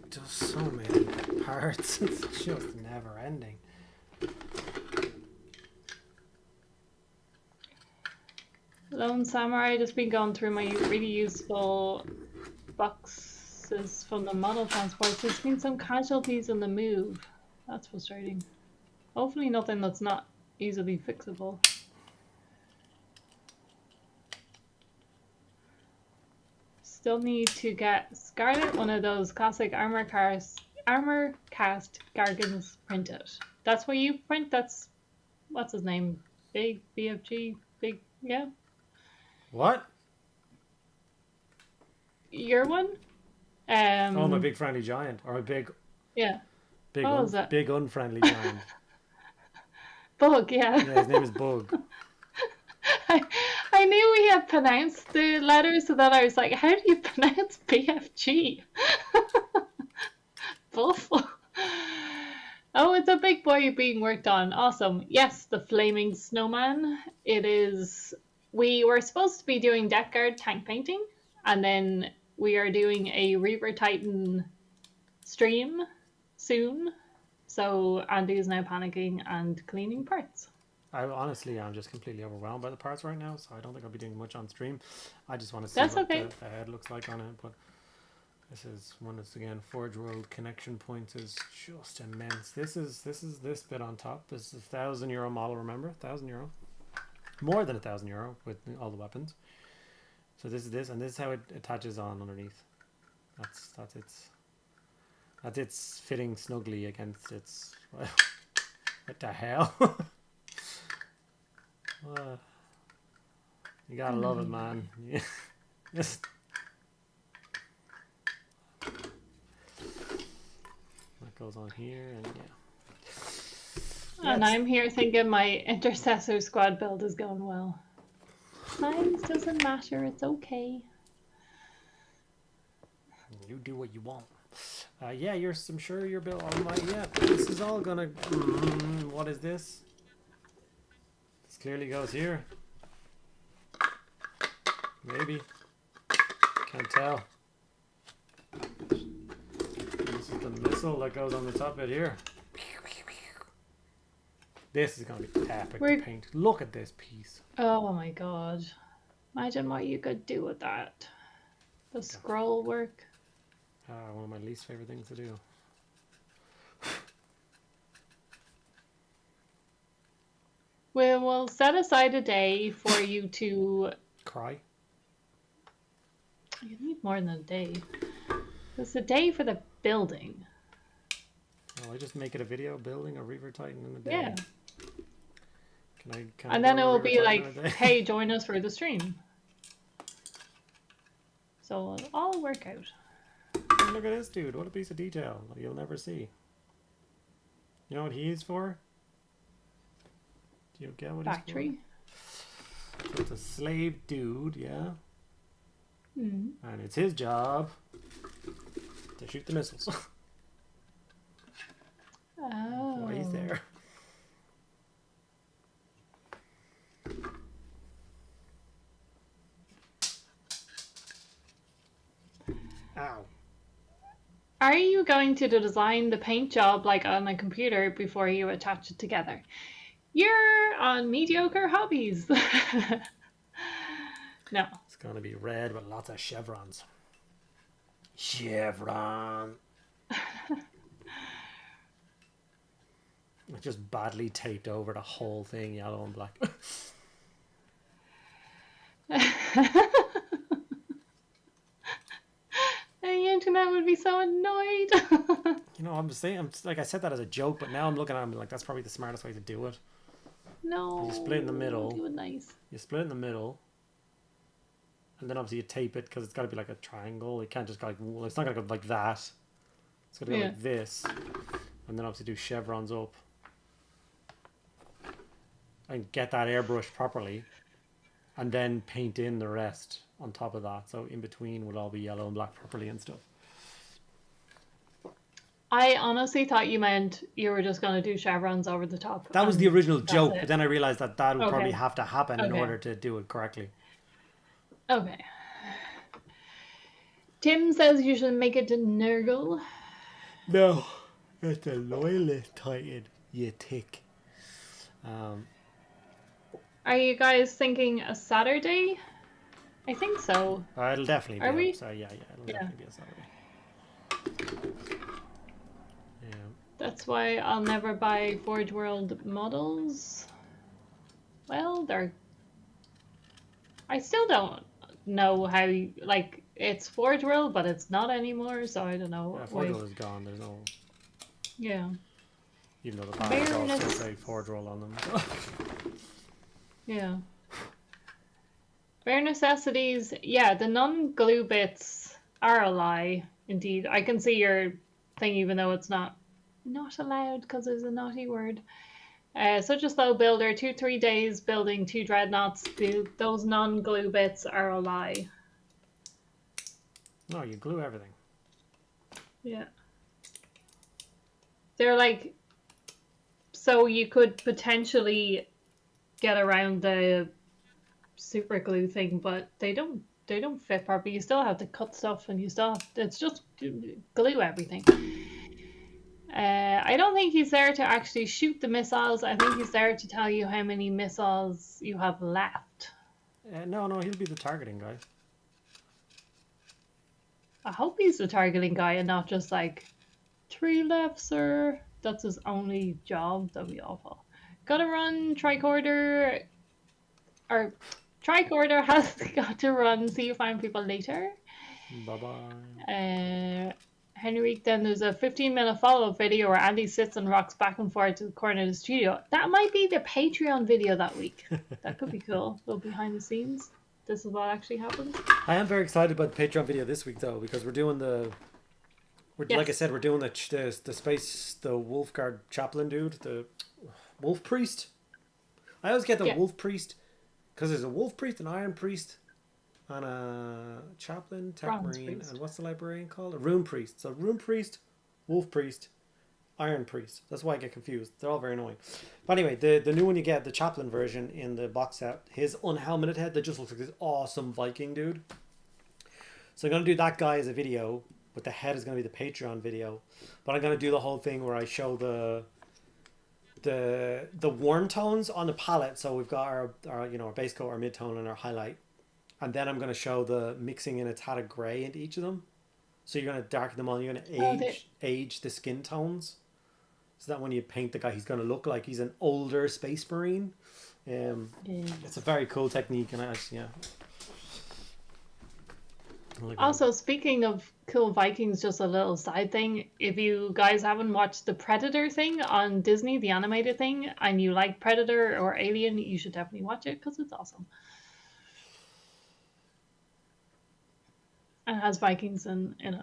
Just so many parts. It's just never ending. Lone Samurai, just been going through my really useful boxes from the model transports. There's been some casualties in the move. That's frustrating. Hopefully nothing that's not easily fixable. Still need to get Scarlet, one of those classic armor cast Gargans printed. That's where you print. That's what's his name? Big BFG. Big, yeah. What? Your one? Oh, my big friendly giant, or a big, yeah. big, What was that? big unfriendly giant. Bug, yeah. Yeah, his name is Bug. I knew we had pronounced the letters, so that I was like, how do you pronounce BFG? Buff. Oh, it's a big boy being worked on. Awesome. Yes, the flaming snowman. It is. We were supposed to be doing Death Guard tank painting, and then we are doing a Reaver Titan stream soon. So Andy is now panicking and cleaning parts. I'm just completely overwhelmed by the parts right now, so I don't think I'll be doing much on stream. I just want to see That's what okay. the head looks like on it. But this is again, Forge World connection points is just immense. This this bit on top. This is €1,000 model. Remember, €1,000, more than €1,000 with all the weapons. So this is and this is how it attaches on underneath. That's it's fitting snugly against its. What the hell? You gotta love it, man. Yeah. Yes. That goes on here, and yeah. And I'm here thinking my intercessor squad build is going well. Size doesn't matter, it's okay. You do what you want. Yeah, I'm sure your build. Oh my, yeah. This is all gonna. What is this? This clearly goes here. Maybe. Can't tell. This is the missile that goes on the top bit here. This is going to be epic to paint. Look at this piece. Oh my god. Imagine what you could do with that. The scroll work. One of my least favorite things to do. We'll set aside a day for you to... Cry? You need more than a day. It's a day for the building. Oh, I just make it a video building a Reaver Titan in a day. Yeah. Can and then it will be like, hey, join us for the stream. So it'll all work out. And look at this dude. What a piece of detail you'll never see. You know what he's for? Do you get what Factory. he's for? So it's a slave dude, yeah? Mm. And it's his job to shoot the missiles. Oh. Why he's there. Ow. Are you going to design the paint job like on a computer before you attach it together? You're on Mediocre Hobbies. No. It's going to be red with lots of chevrons. Chevron. It's just badly taped over the whole thing, yellow and black. The internet would be so annoyed. You know, I'm like, I said that as a joke, but now I'm looking at it, I'm like, that's probably the smartest way to do it. No. You split in the middle. Do it nice. You split in the middle. And then obviously you tape it because it's got to be like a triangle. It can't just go like, well, it's not going to go like that. It's going to go like this. And then obviously do chevrons up. And get that airbrushed properly. and then paint in the rest on top of that. So in between would all be yellow and black properly and stuff. I honestly thought you meant you were just going to do chevrons over the top. That was the original joke, it. but then I realized that that would probably Okay. have to happen in Okay. order to do it correctly. Okay. Tim says you should make it to Nurgle. No, it's a loyalist Titan, you tick. Are you guys thinking a Saturday? I think so. It'll definitely be. Are we? So yeah, it'll definitely be a Saturday. Yeah. That's why I'll never buy Forge World models. Well, I still don't know how you, like, it's Forge World, but it's not anymore, so I don't know. Yeah, Forge Roll is gone. There's no. Yeah. Even though the packs all still say Forge Roll on them. Yeah. Bare necessities. Yeah, the non-glue bits are a lie. Indeed, I can see your thing, even though it's not allowed because there's a naughty word. Such a slow builder, 2-3 days building 2 dreadnoughts. Those non-glue bits are a lie. No, you glue everything. Yeah. They're like, so you could potentially get around the super glue thing, but they don't fit properly. You still have to cut stuff, and you still have, it's just glue everything. I don't think he's there to actually shoot the missiles. I think he's there to tell you how many missiles you have left. No, he'll be the targeting guy. I hope he's the targeting guy and not just like 3 left, sir. That's his only job. That'd be awful. Gotta run tricorder, or tricorder has got to run. See you fine people later. Bye-bye. Henrik, then there's a 15-minute follow-up video where Andy sits and rocks back and forth to the corner of the studio. That might be the Patreon video that week. That could be cool. A little behind the scenes. This is what actually happened. I am very excited about the Patreon video this week, though, because we're doing like I said, we're doing the Wolfguard chaplain dude, the wolf priest. I always get the wolf priest because there's a wolf priest, an iron priest, and a chaplain, tech marine, and what's the librarian called? A rune priest. So rune priest, wolf priest, iron priest. That's why I get confused. They're all very annoying. But anyway, the new one you get, the chaplain version in the box set, his unhelmeted head that just looks like this awesome Viking dude. So I'm going to do that guy as a video, but the head is going to be the Patreon video. But I'm going to do the whole thing where I show the warm tones on the palette. So we've got our base coat, our mid tone, and our highlight. And then I'm going to show the mixing in a tad of grey into each of them. So you're going to darken them on. You're going to age the skin tones. So that when you paint the guy, he's going to look like he's an older space marine. It's a very cool technique. And Also, speaking of cool Vikings, just a little side thing. If you guys haven't watched the Predator thing on Disney, the animated thing, and you like Predator or Alien, you should definitely watch it because it's awesome. And it has Vikings in it.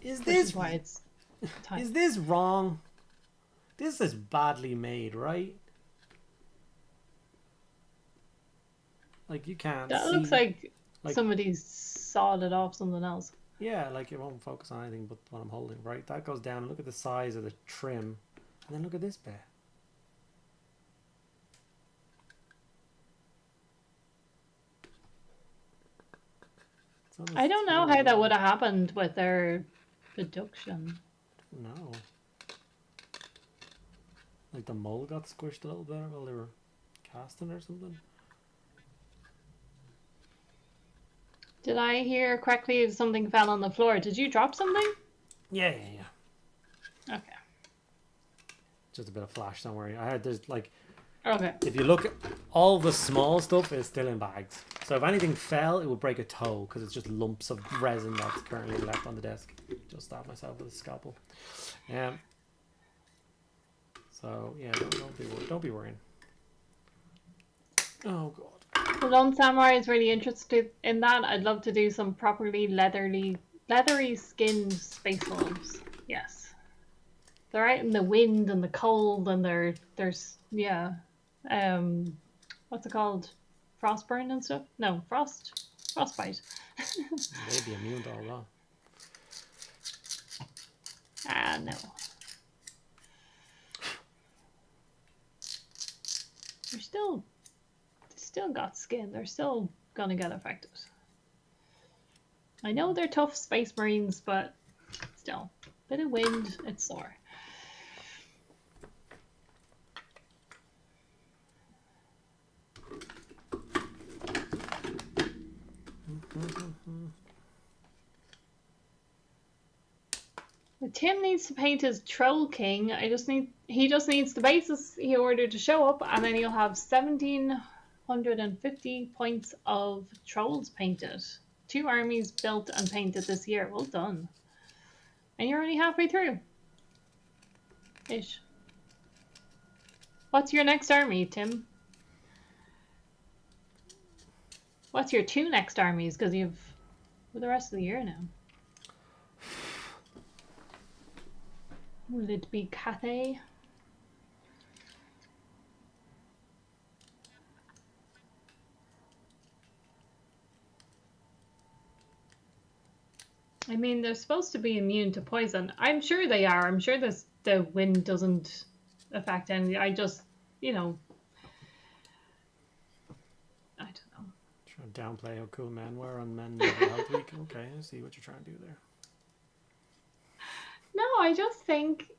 Is this why it's time. Is this wrong? This is badly made, right? Like you can't. That looks like somebody sawed it off something else. Yeah, like it won't focus on anything but what I'm holding. Right, that goes down. Look at the size of the trim, and then look at this bit. I don't know how that would have happened with their production. No. Like the mold got squished a little bit while they were casting or something. Did I hear correctly if something fell on the floor? Did you drop something? Yeah. Okay. Just a bit of flash, don't worry. There's like... Okay. If you look at all the small stuff is still in bags. So if anything fell, it would break a toe because it's just lumps of resin that's currently left on the desk. Just stabbed myself with a scalpel. So yeah, don't be worrying. Oh god. The Lone Samurai is really interested in that. I'd love to do some properly leathery skinned space wolves. Yes. They're out in the wind and the cold and there's what's it called? frostburn and stuff. No, frostbite. They'd be immune to all Ah, no. They're still got skin. They're still gonna get affected. I know they're tough space marines, but still, bit of wind, it's sore. Tim needs to paint his Troll King. He just needs the bases he ordered to show up, and then he'll have 1,750 points of trolls painted. 2 armies built and painted this year. Well done. And you're only halfway through. Ish. What's your next army, Tim? What's your 2 next armies? Because you've for the rest of the year now. Will it be Cathay? I mean, they're supposed to be immune to poison. I'm sure they are. I'm sure the wind doesn't affect anything. I just, I don't know. Trying to downplay how cool men were on Men Mental Health Week. Okay, I see what you're trying to do there. No, I just think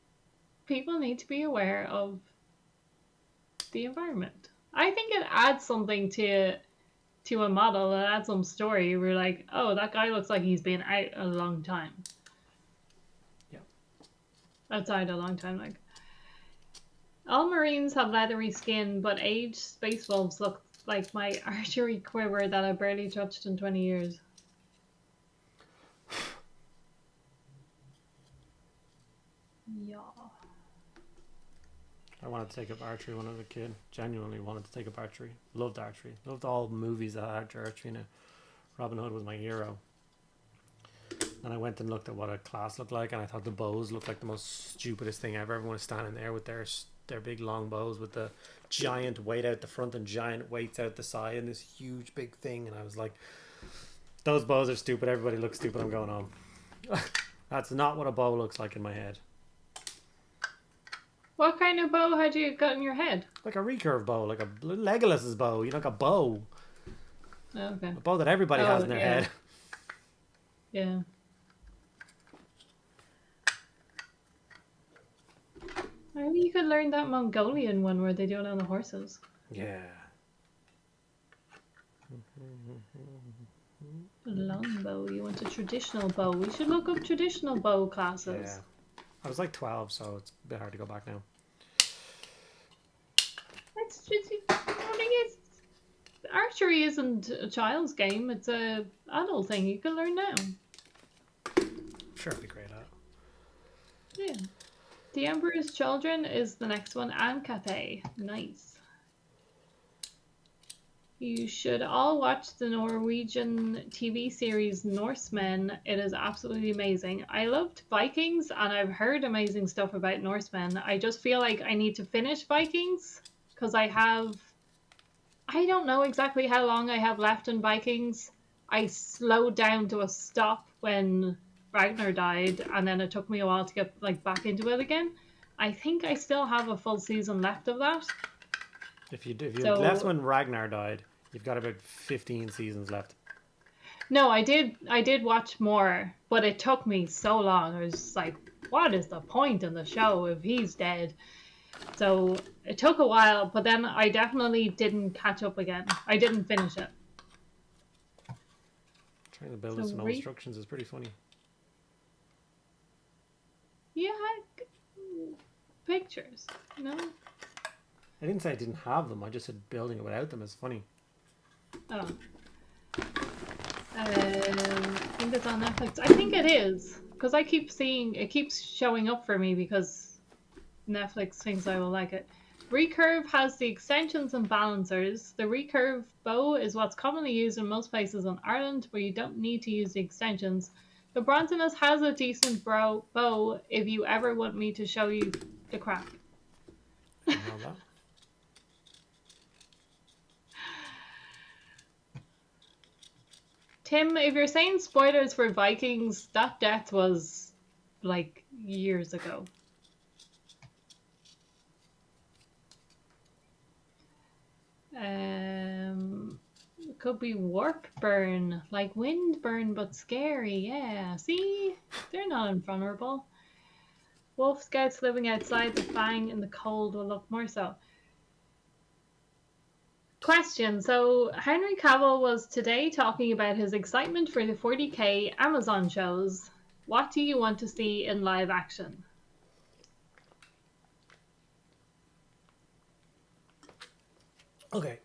people need to be aware of the environment. I think it adds something to a model. It adds some story. We're like, oh, that guy looks like he's been out a long time. Yeah. Outside a long time, like. All Marines have leathery skin, but aged space wolves look like my archery quiver that I barely touched in 20 years. Yeah. I wanted to take up archery when I was a kid. Genuinely wanted to take up archery. Loved archery. Loved all the movies that had archery in it. Robin Hood was my hero. And I went and looked at what a class looked like, and I thought the bows looked like the most stupidest thing ever. Everyone was standing there with their big long bows with the giant weight out the front and giant weights out the side and this huge big thing. And I was like, those bows are stupid. Everybody looks stupid. I'm going home. That's not what a bow looks like in my head. What kind of bow had you got in your head? Like a recurve bow, like a Legolas's bow. You know, like a bow. Oh, okay. A bow that everybody has in their head. Yeah. Maybe you could learn that Mongolian one where they do it on the horses. Yeah. Longbow. You want a traditional bow. We should look up traditional bow classes. Yeah. I was like 12, so it's a bit hard to go back now. It's just, archery isn't a child's game. It's a adult thing. You can learn now. Sure, it'd be great at. Yeah. The Emperor's Children is the next one, and Cathay. Nice. You should all watch the Norwegian TV series Norsemen. It is absolutely amazing. I loved Vikings, and I've heard amazing stuff about Norsemen. I just feel like I need to finish Vikings, because I don't know exactly how long I have left in Vikings. I slowed down to a stop when Ragnar died, and then it took me a while to get back into it again. I think I still have a full season left of that. If you left when Ragnar died, you've got about 15 seasons left. No, I did watch more, but it took me so long. I was just like, what is the point in the show if he's dead? So it took a while, but then I definitely didn't catch up again. I didn't finish it. Trying to build some instructions is pretty funny. Yeah, pictures, no? I didn't say I didn't have them. I just said building it without them is funny. Oh. I think it's on Netflix. I think it is, because I keep seeing it keeps showing up for me because Netflix thinks I will like it. Recurve has the extensions and balancers. The recurve bow is what's commonly used in most places in Ireland where you don't need to use the extensions. The Bronzinus has a decent bow if you ever want me to show you the crack. Tim, if you're saying spoilers for Vikings, that death was like years ago. It could be warp burn, like wind burn, but scary. Yeah, see, they're not invulnerable. Wolf scouts living outside the fang in the cold will look more so. Question. So Henry Cavill was today talking about his excitement for the 40k Amazon shows. What do you want to see in live action? Okay.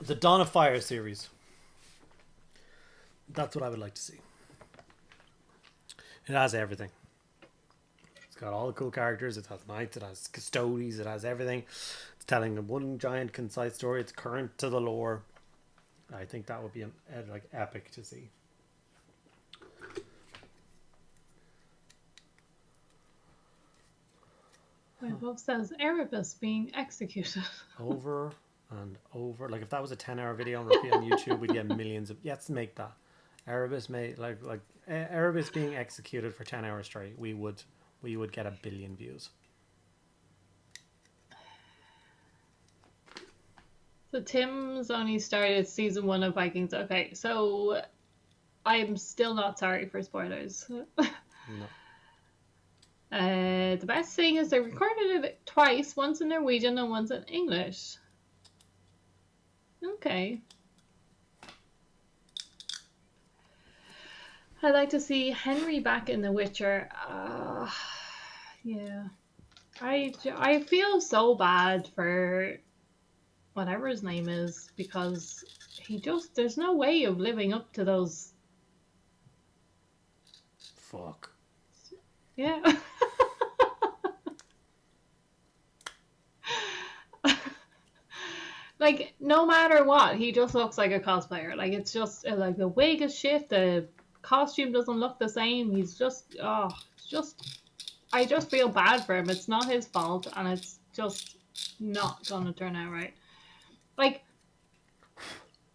The Dawn of Fire series. That's what I would like to see. It has everything. It's got all the cool characters. It has knights. It has custodies. It has everything. It's telling one giant concise story. It's current to the lore. I think that would be like epic to see. My wolf says Erebus being executed. Over and over. Like if that was a 10-hour video on repeat on YouTube, we'd get millions of. Let's make that. Erebus made like Erebus being executed for 10 hours straight. We would get 1 billion views. So Tim's only started season 1 of Vikings. Okay, so I'm still not sorry for spoilers. No. The best thing is they recorded it twice, once in Norwegian and once in English. Okay. I'd like to see Henry back in The Witcher. Yeah. I feel so bad for whatever his name is, because there's no way of living up to those. Fuck. Yeah. Like, no matter what, he just looks like a cosplayer. Like, it's just, like, the wig is shit, the costume doesn't look the same. He's just, I just feel bad for him. It's not his fault, and it's just not gonna turn out right. Like,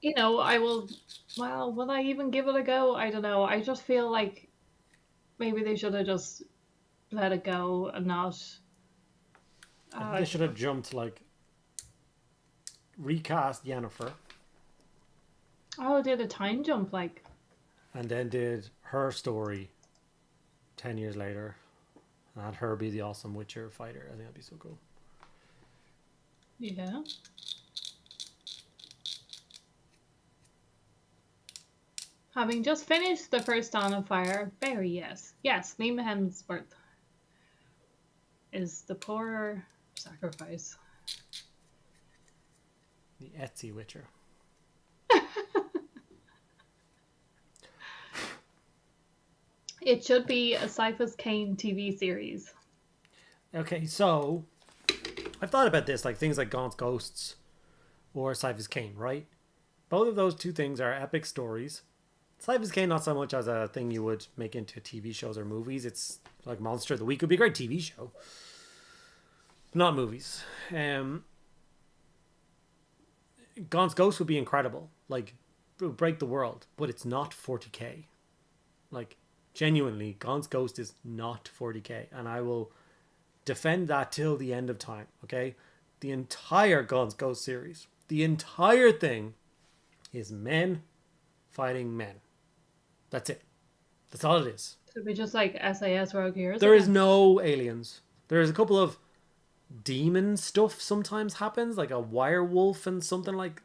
you know, will I even give it a go? I don't know. I just feel like maybe they should have just let it go and not. They should have jumped, like, recast Yennefer. Oh, did a time jump, like. And then did her story 10 years later. And had her be the awesome Witcher fighter. I think that'd be so cool. Yeah. Having just finished the first Dawn of Fire, very yes. Yes, Liam Hemsworth is the poor sacrifice. The Etsy Witcher. It should be a Cyphus Cain TV series. Okay, so I've thought about this, like things like Gaunt's Ghosts or Cyphus Cain, right? Both of those two things are epic stories. Cyphus Cain not so much as a thing you would make into TV shows or movies. It's like Monster of the Week would be a great TV show, but not movies. Gaunt's Ghost would be incredible. Like, it would break the world, but it's not 40k. Like, genuinely, Gaunt's Ghost is not 40k, and I will defend that till the end of time, okay? The entire Gaunt's Ghost series, the entire thing is men fighting men. That's it. That's all it is. Should be just like SAS Rogue Heroes. There is no aliens. There's a couple of demon stuff sometimes happens, like a werewolf and something like,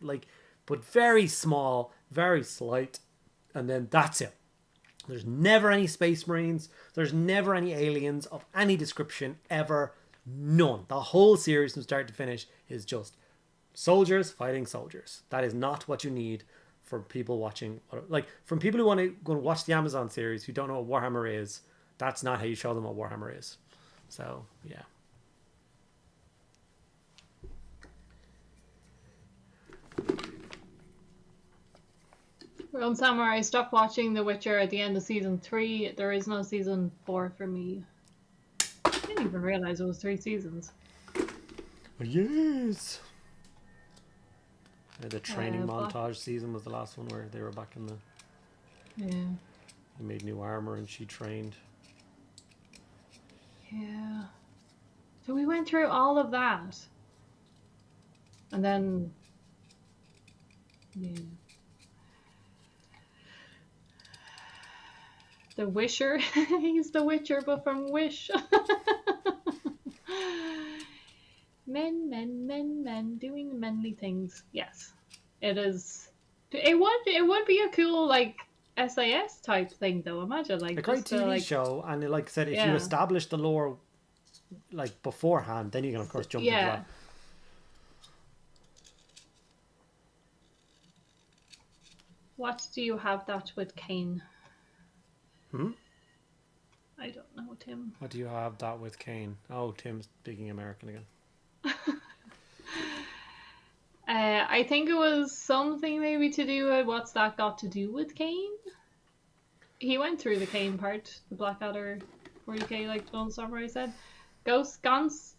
but very small, very slight, and then that's it. There's never any space marines. There's never any aliens of any description ever. None. The whole series from start to finish is just soldiers fighting soldiers. That is not what you need for people watching. Like, from people who want to go and watch the Amazon series who don't know what Warhammer is, that's not how you show them what Warhammer is. So, yeah. Realm Samurai stopped watching The Witcher at the end of season 3. There is no season 4 for me. I didn't even realize it was 3 seasons. Yes. The training Black. montage season was the last one where they were back in the. Yeah. He made new armor and she trained. Yeah. So we went through all of that. And then. Yeah. The Wisher. He's the Witcher, but from Wish. Men doing manly things. Yes, it is. It would be a cool like SAS type thing though. Imagine like A great just TV like show, and like I said, if you yeah establish the lore like beforehand, then you can of course jump into yeah. that. What do you have that with Kane? Hmm? I don't know, Tim. What do you have that with Kane? Oh, Tim's speaking American again. I think it was something maybe to do with what's that got to do with Kane? He went through the Kane part, the Blackadder 40k, like Lone Samurai said. Gans.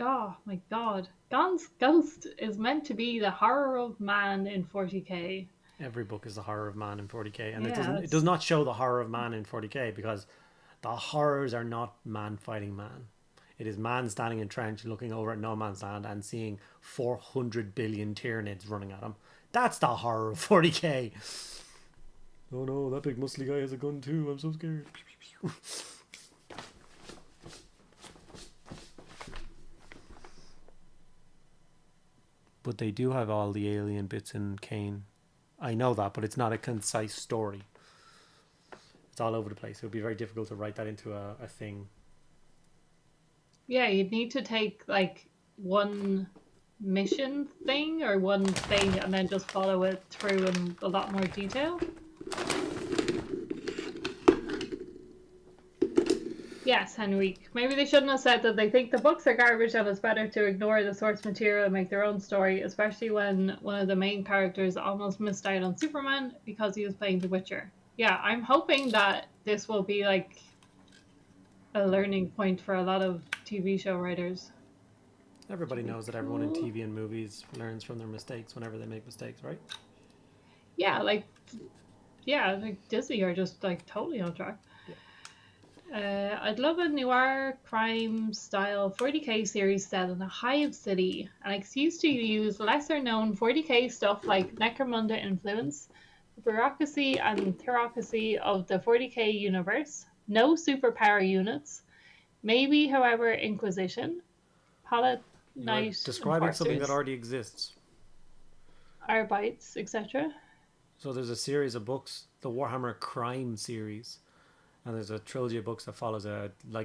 Oh my god. Gans Ghost is meant to be the horror of man in 40k. Every book is the horror of man in 40k, and Yeah, it does not show the horror of man in 40k because the horrors are not man fighting man. It is man standing in trench and looking over at no man's land and seeing 400 billion Tyranids running at him. That's the horror of 40k. Oh no, that big muscly guy has a gun too. I'm so scared. But they do have all the alien bits in Kane. I know that, but it's not a concise story. It's all over the place. It would be very difficult to write that into a thing. Yeah, you'd need to take like one mission thing or one thing and then just follow it through in a lot more detail. Yes, Henrique. Maybe they shouldn't have said that they think the books are garbage and it's better to ignore the source material and make their own story, especially when one of the main characters almost missed out on Superman because he was playing The Witcher. Yeah, I'm hoping that this will be like a learning point for a lot of TV show writers. Everybody knows that everyone in TV and movies learns from their mistakes whenever they make mistakes, right? Yeah, like Disney are just like totally on track. I'd love a noir crime style 40k series set in a hive city, an excuse to use lesser known 40k stuff like Necromunda influence, the bureaucracy and theocracy of the 40k universe, no superpower units, maybe, however, Inquisition, Palette Knight, describing something that already exists. Arbites, etc. So there's a series of books, the Warhammer Crime series, and there's a trilogy of books that follows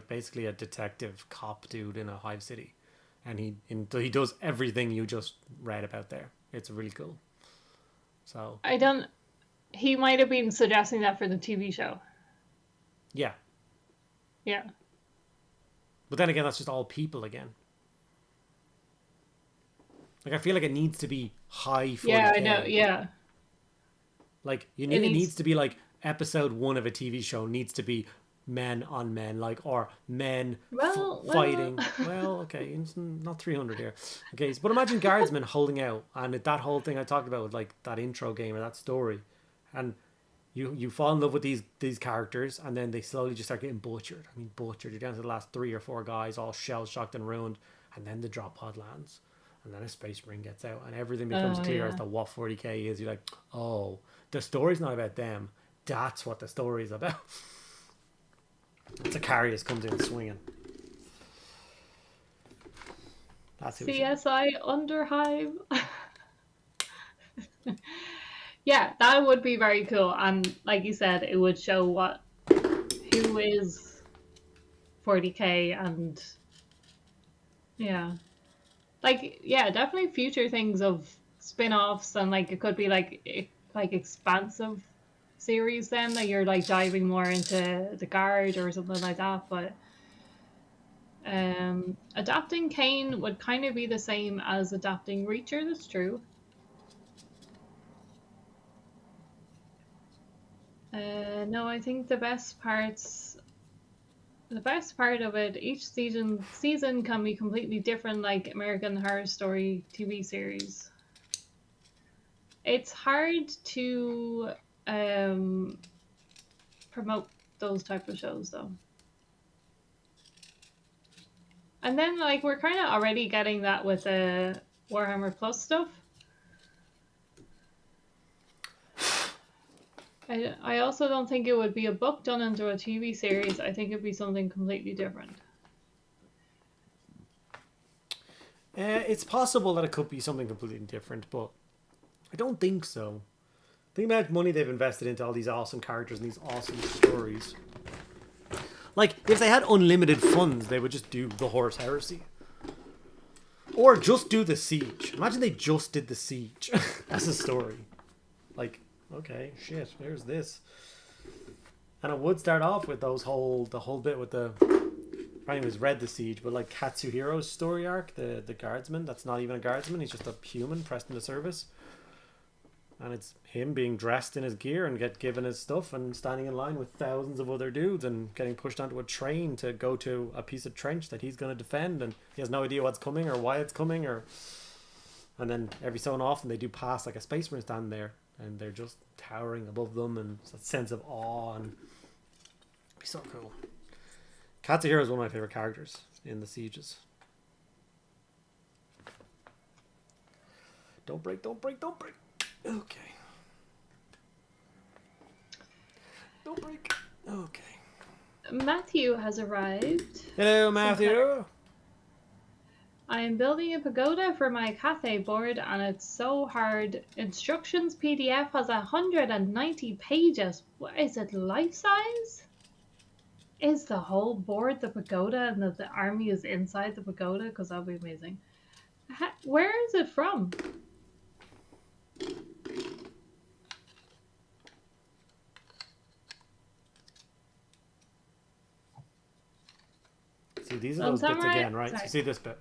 basically a detective cop dude in a hive city, and he does everything you just read about there. It's really cool. So he might have been suggesting that for the TV show. Yeah. But then again, that's just all people again. Like, I feel like it needs to be high 40k. Yeah, I know, yeah. Like, it needs to be like episode 1 of a TV show needs to be men on men, like, or men fighting. Well, okay, it's not 300 here. Okay, but imagine guardsmen holding out, and that whole thing I talked about with like that intro game or that story, and you fall in love with these characters, and then they slowly just start getting butchered. I mean, butchered. You're down to the last 3 or 4 guys, all shell shocked and ruined, and then the drop pod lands, and then a space marine gets out, and everything becomes clear as to what 40k is. You're like, oh, the story's not about them. That's what the story is about. Sicarius comes in swinging. That's CSI Underhive. Yeah, that would be very cool. And like you said, it would show who is 40k and definitely future things of spin-offs, and like it could be like expansive series then that you're like diving more into the guard or something like that. But adapting Kane would kind of be the same as adapting Reacher. That's true. No, I think the best part of it, each season can be completely different, like American Horror Story TV series. It's hard to promote those type of shows though. And then like we're kind of already getting that with the Warhammer Plus stuff. I also don't think it would be a book done into a TV series. I think it'd be something completely different. It's possible that it could be something completely different, but I don't think so. Think about how much money they've invested into all these awesome characters and these awesome stories. Like, if they had unlimited funds, they would just do the Horus Heresy. Or just do the Siege. Imagine they just did the Siege as a story. Like, okay, shit, there's this. And it would start off with the whole bit with the... I haven't even read the Siege, but like Katsuhiro's story arc, the guardsman, that's not even a guardsman, he's just a human pressed into service. And it's him being dressed in his gear and get given his stuff and standing in line with thousands of other dudes and getting pushed onto a train to go to a piece of trench that he's going to defend, and he has no idea what's coming or why it's coming, and then every so often they do pass like a space marine stand there and they're just towering above them, and it's that sense of awe, and it'd be so cool. Katsuhiro is one of my favorite characters in the Sieges. Don't break, don't break, don't break. Okay. Don't break. Okay. Matthew has arrived. Hello, Matthew. I am building a pagoda for my Cathay board and it's so hard. Instructions PDF has 190 pages. What is it, life size? Is the whole board the pagoda and that the army is inside the pagoda? Because that would be amazing. Where is it from? See, these are those bits again, right? So you see this bit.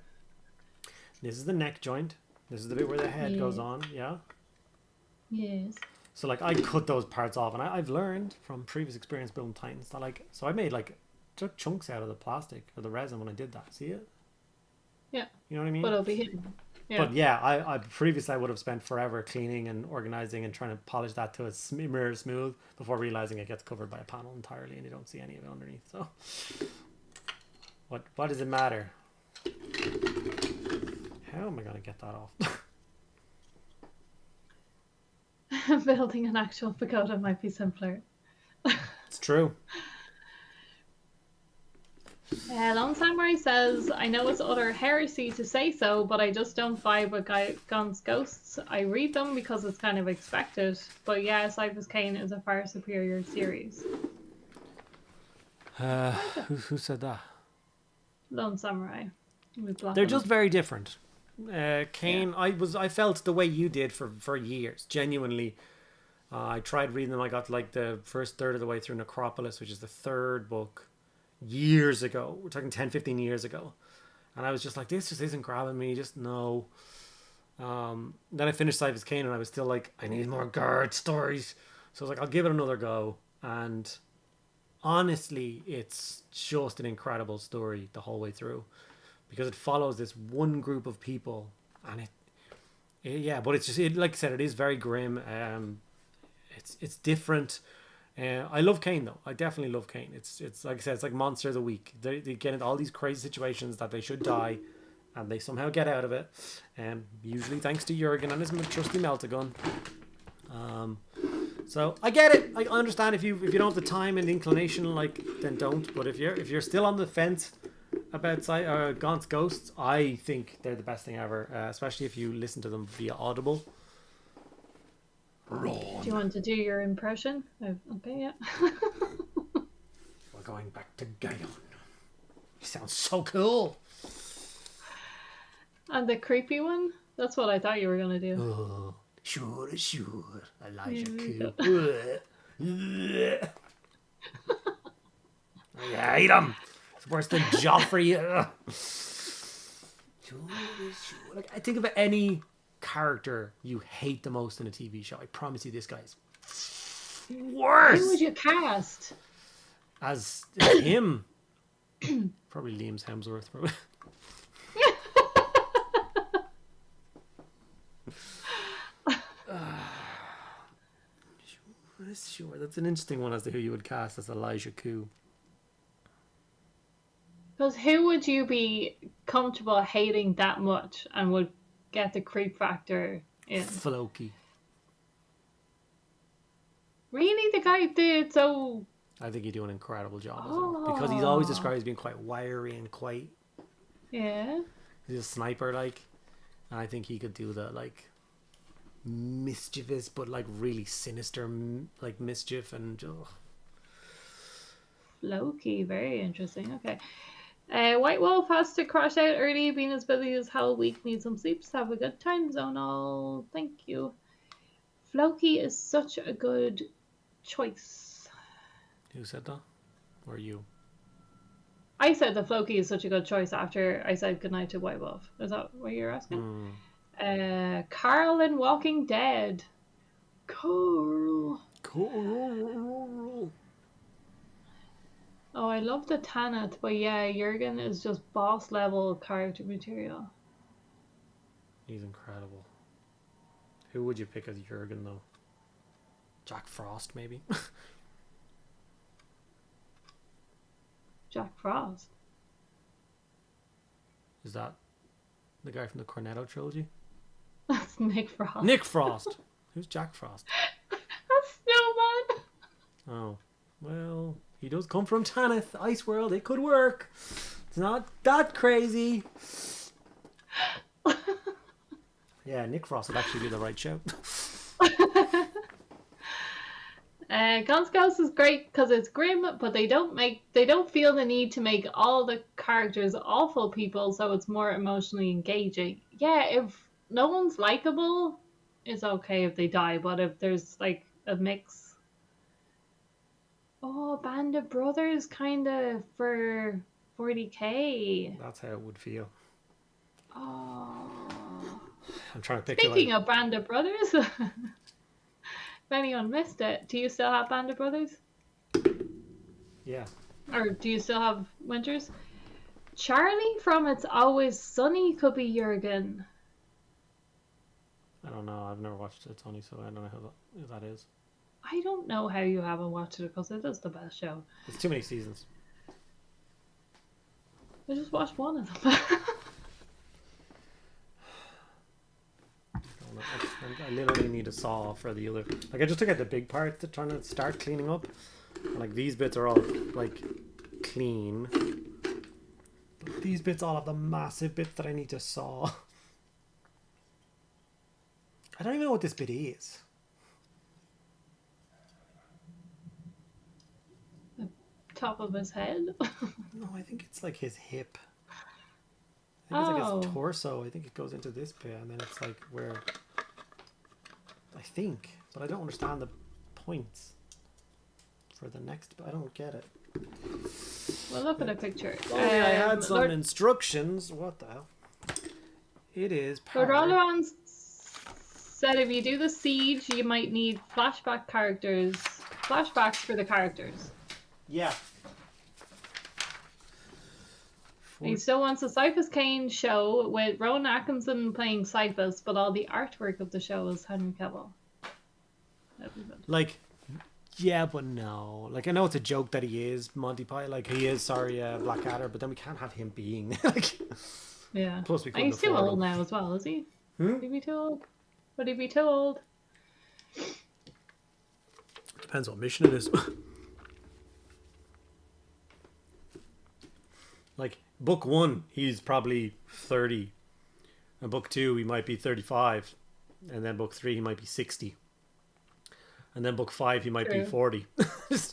This is the neck joint. This is the bit where the head goes on, yeah? Yes. So like I cut those parts off, and I've learned from previous experience building Titans that like, so I made like, took chunks out of the plastic or the resin when I did that. See it? Yeah. You know what I mean? But it'll be hidden. Yeah. But yeah, I previously I would have spent forever cleaning and organizing and trying to polish that to a mirror smooth before realizing it gets covered by a panel entirely and you don't see any of it underneath. So what does it matter? How am I gonna get that off? Building an actual pagoda might be simpler. It's true. Long Samurai says, I know it's utter heresy to say so, but I just don't vibe with Gaunt's Ghosts. I read them because it's kind of expected, but yeah, Cypress Kane is a far superior series. Who said that? Lone Samurai. They're just very different. Kane, yeah. I felt the way you did for years. Genuinely, I tried reading them. I got like the first third of the way through Necropolis, which is the third book, years ago. We're talking 10, 15 years ago. And I was just like, this just isn't grabbing me. Just no. Then I finished Cypress Kane and I was still like, I need more guard stories. So I was like, I'll give it another go. And honestly, it's just an incredible story the whole way through. Because it follows this one group of people, and but it's just like I said, it is very grim. It's different. I love Kane though. I definitely love Kane. It's like I said, it's like Monster of the Week. They get into all these crazy situations that they should die, and they somehow get out of it. Usually thanks to Jurgen and his trusty meltagun. So I get it. I understand if you don't have the time and the inclination, like then don't. But if you're still on the fence about Gaunt's Ghosts, I think they're the best thing ever, especially if you listen to them via Audible. Do you want to do your impression? Okay, yeah. We're going back to Gaon. He sounds so cool. And the creepy one? That's what I thought you were going to do. Oh, sure. Elijah cool. I hate him. Worse than Joffrey. Like, I think of any character you hate the most in a TV show. I promise you, this guy's worse. Who would you cast? As him, probably Liam Hemsworth. Probably. that's an interesting one as to who you would cast as Elijah Koo. Because who would you be comfortable hating that much and would get the creep factor in? Floki. Really? The guy did so... I think he'd do an incredible job as well. Because he's always described as being quite wiry and quite... Yeah. He's a sniper, like. And I think he could do the, like, mischievous, but, like, really sinister, like, mischief and... Loki, very interesting. Okay. White Wolf has to crash out early, being as busy as hell week, needs some sleep. So have a good time zone all. Thank you. Floki is such a good choice. Who said that? Or you? I said that Floki is such a good choice after I said goodnight to White Wolf. Is that what you're asking? Carl in Walking Dead. Carl. Oh, I love the Tanith, but yeah, Jurgen is just boss level character material. He's incredible. Who would you pick as Jurgen, though? Jack Frost, maybe? Jack Frost? Is that the guy from the Cornetto trilogy? That's Nick Frost. Nick Frost! Who's Jack Frost? That's Snowman! Oh, well, he does come from Tanith, Ice World. It could work. It's not that crazy. Yeah, Nick Frost would actually be the right shout. Gunskous is great because it's grim, but they don't feel the need to make all the characters awful people, so it's more emotionally engaging. Yeah, if no one's likable, it's okay if they die, but if there's like a mix. Oh, Band of Brothers kind of for 40k. That's how it would feel. Oh. I'm trying to picture. Speaking of Band of Brothers, if anyone missed it, do you still have Band of Brothers? Yeah. Or do you still have Winters? Charlie from It's Always Sunny could be Jurgen. I don't know. I've never watched it, Tony, so I don't know who that is. I don't know how you haven't watched it because it is the best show. It's too many seasons. I just watched one of them. I literally need a saw for the other. Like, I just took out the big parts to trying to start cleaning up. And, like, these bits are all, like, clean. But these bits all have the massive bits that I need to saw. I don't even know what this bit is. The top of his head? No, I think it's, like, his hip. I think it's like his torso. I think it goes into this bit, and then it's, like, where... I think, but I don't understand the points for the next. I don't get it. Well, look at a picture. Oh, yeah, I had some instructions. What the hell? It is. Lord Roloran said if you do the siege, you might need flashbacks for the characters. Yeah. He still wants a Cyphus Kane show with Rowan Atkinson playing Cyphus, but all the artwork of the show is Henry Cavill. Like, yeah, but no. Like, I know it's a joke that he is Monty Python. Like, he is, Blackadder, but then we can't have him being. Like, yeah. Plus, we couldn't he's too old now as well, is he? Would he be too old? Would he be too old? Depends what mission it is. Like, book 1, he's probably 30. And book 2, he might be 35. And then book 3, he might be 60. And then book 5, he might be 40. Because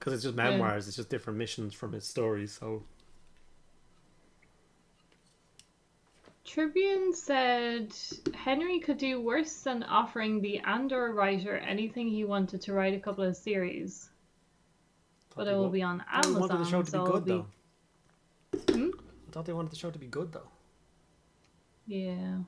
it's just memoirs. It's just different missions from his stories. So Tribune said Henry could do worse than offering the Andor writer anything he wanted to write a couple of series. But it will be on Amazon. I wanted the show to be good, though. I thought they wanted the show to be good, though. Yeah.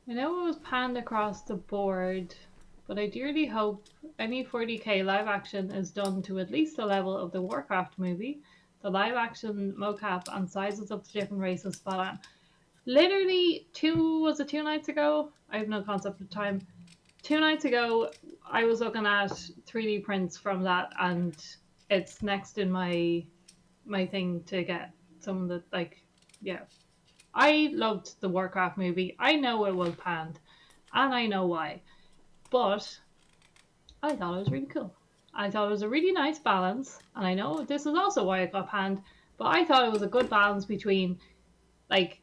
I know it was panned across the board, but I dearly hope any 40k live action is done to at least the level of the Warcraft movie. The live action mocap and sizes of the different races spot on. Literally, was it 2 nights ago? I have no concept of time. 2 nights ago, I was looking at 3D prints from that, and it's next in my thing to get some of the, like, yeah. I loved the Warcraft movie. I know it was panned, and I know why. But I thought it was really cool. I thought it was a really nice balance, and I know this is also why it got panned, but I thought it was a good balance between, like,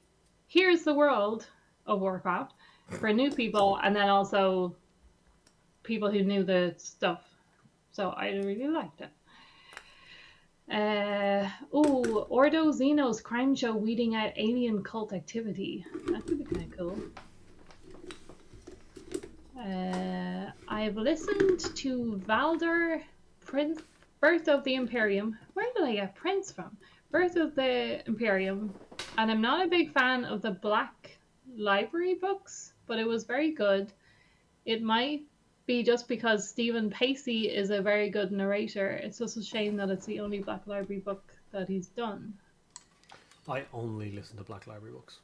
here's the world of Warcraft for new people, and then also people who knew the stuff. So I really liked it. Ordo Xeno's crime show weeding out alien cult activity. That could be kind of cool. I've listened to Valder Prince, Birth of the Imperium. Where did I get Prince from? Birth of the Imperium. And I'm not a big fan of the Black Library books, but it was very good. It might be just because Stephen Pacey is a very good narrator. It's just a shame that it's the only Black Library book that he's done. I only listen to Black Library books.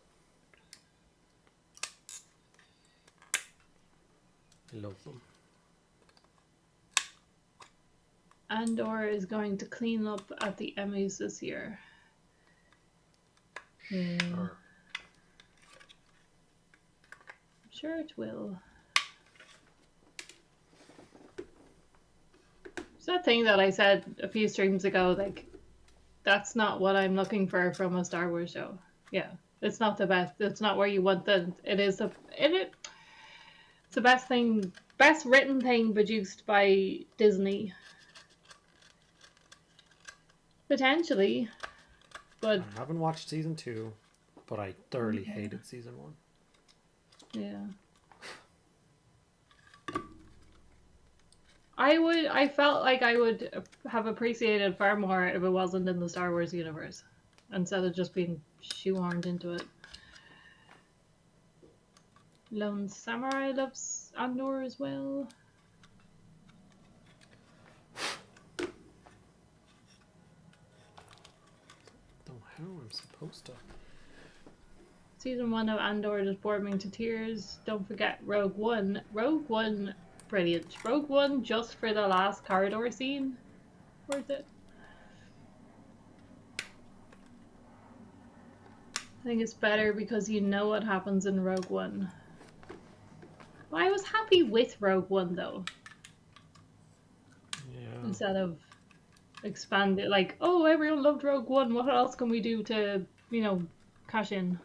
I love them. Andor is going to clean up at the Emmys this year. Yeah. Sure. I'm sure it will. It's that thing that I said a few streams ago, like, that's not what I'm looking for from a Star Wars show. Yeah, it's not the best. It's not where you want the. It's the best thing, best written thing produced by Disney. Potentially, but I haven't watched season 2, but I thoroughly hated season 1. Yeah. I felt like I would have appreciated far more if it wasn't in the Star Wars universe, instead of just being shoehorned into it. Lone Samurai loves Andor as well. Don't know how I'm supposed to. Season 1 of Andor just bored me to tears. Don't forget Rogue One. Rogue One, brilliant. Rogue One just for the last corridor scene. Worth it. I think it's better because you know what happens in Rogue One. Well, I was happy with Rogue One though. Yeah. Instead of expand it, like, oh, everyone loved Rogue One, what else can we do to, cash in?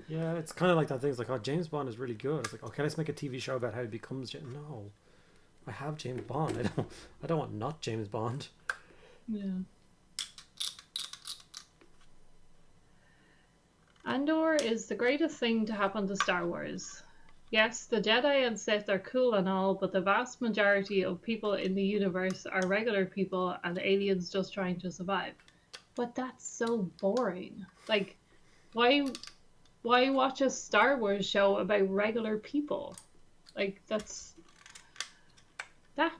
Yeah, it's kind of like that thing. It's like, oh, James Bond is really good. It's like, okay, let's make a TV show about how he becomes No, I have James Bond. I don't want not James Bond. Yeah. Andor is the greatest thing to happen to Star Wars. Yes, the Jedi and Sith are cool and all, but the vast majority of people in the universe are regular people and aliens just trying to survive. But that's so boring. Like, why watch a Star Wars show about regular people? Like, that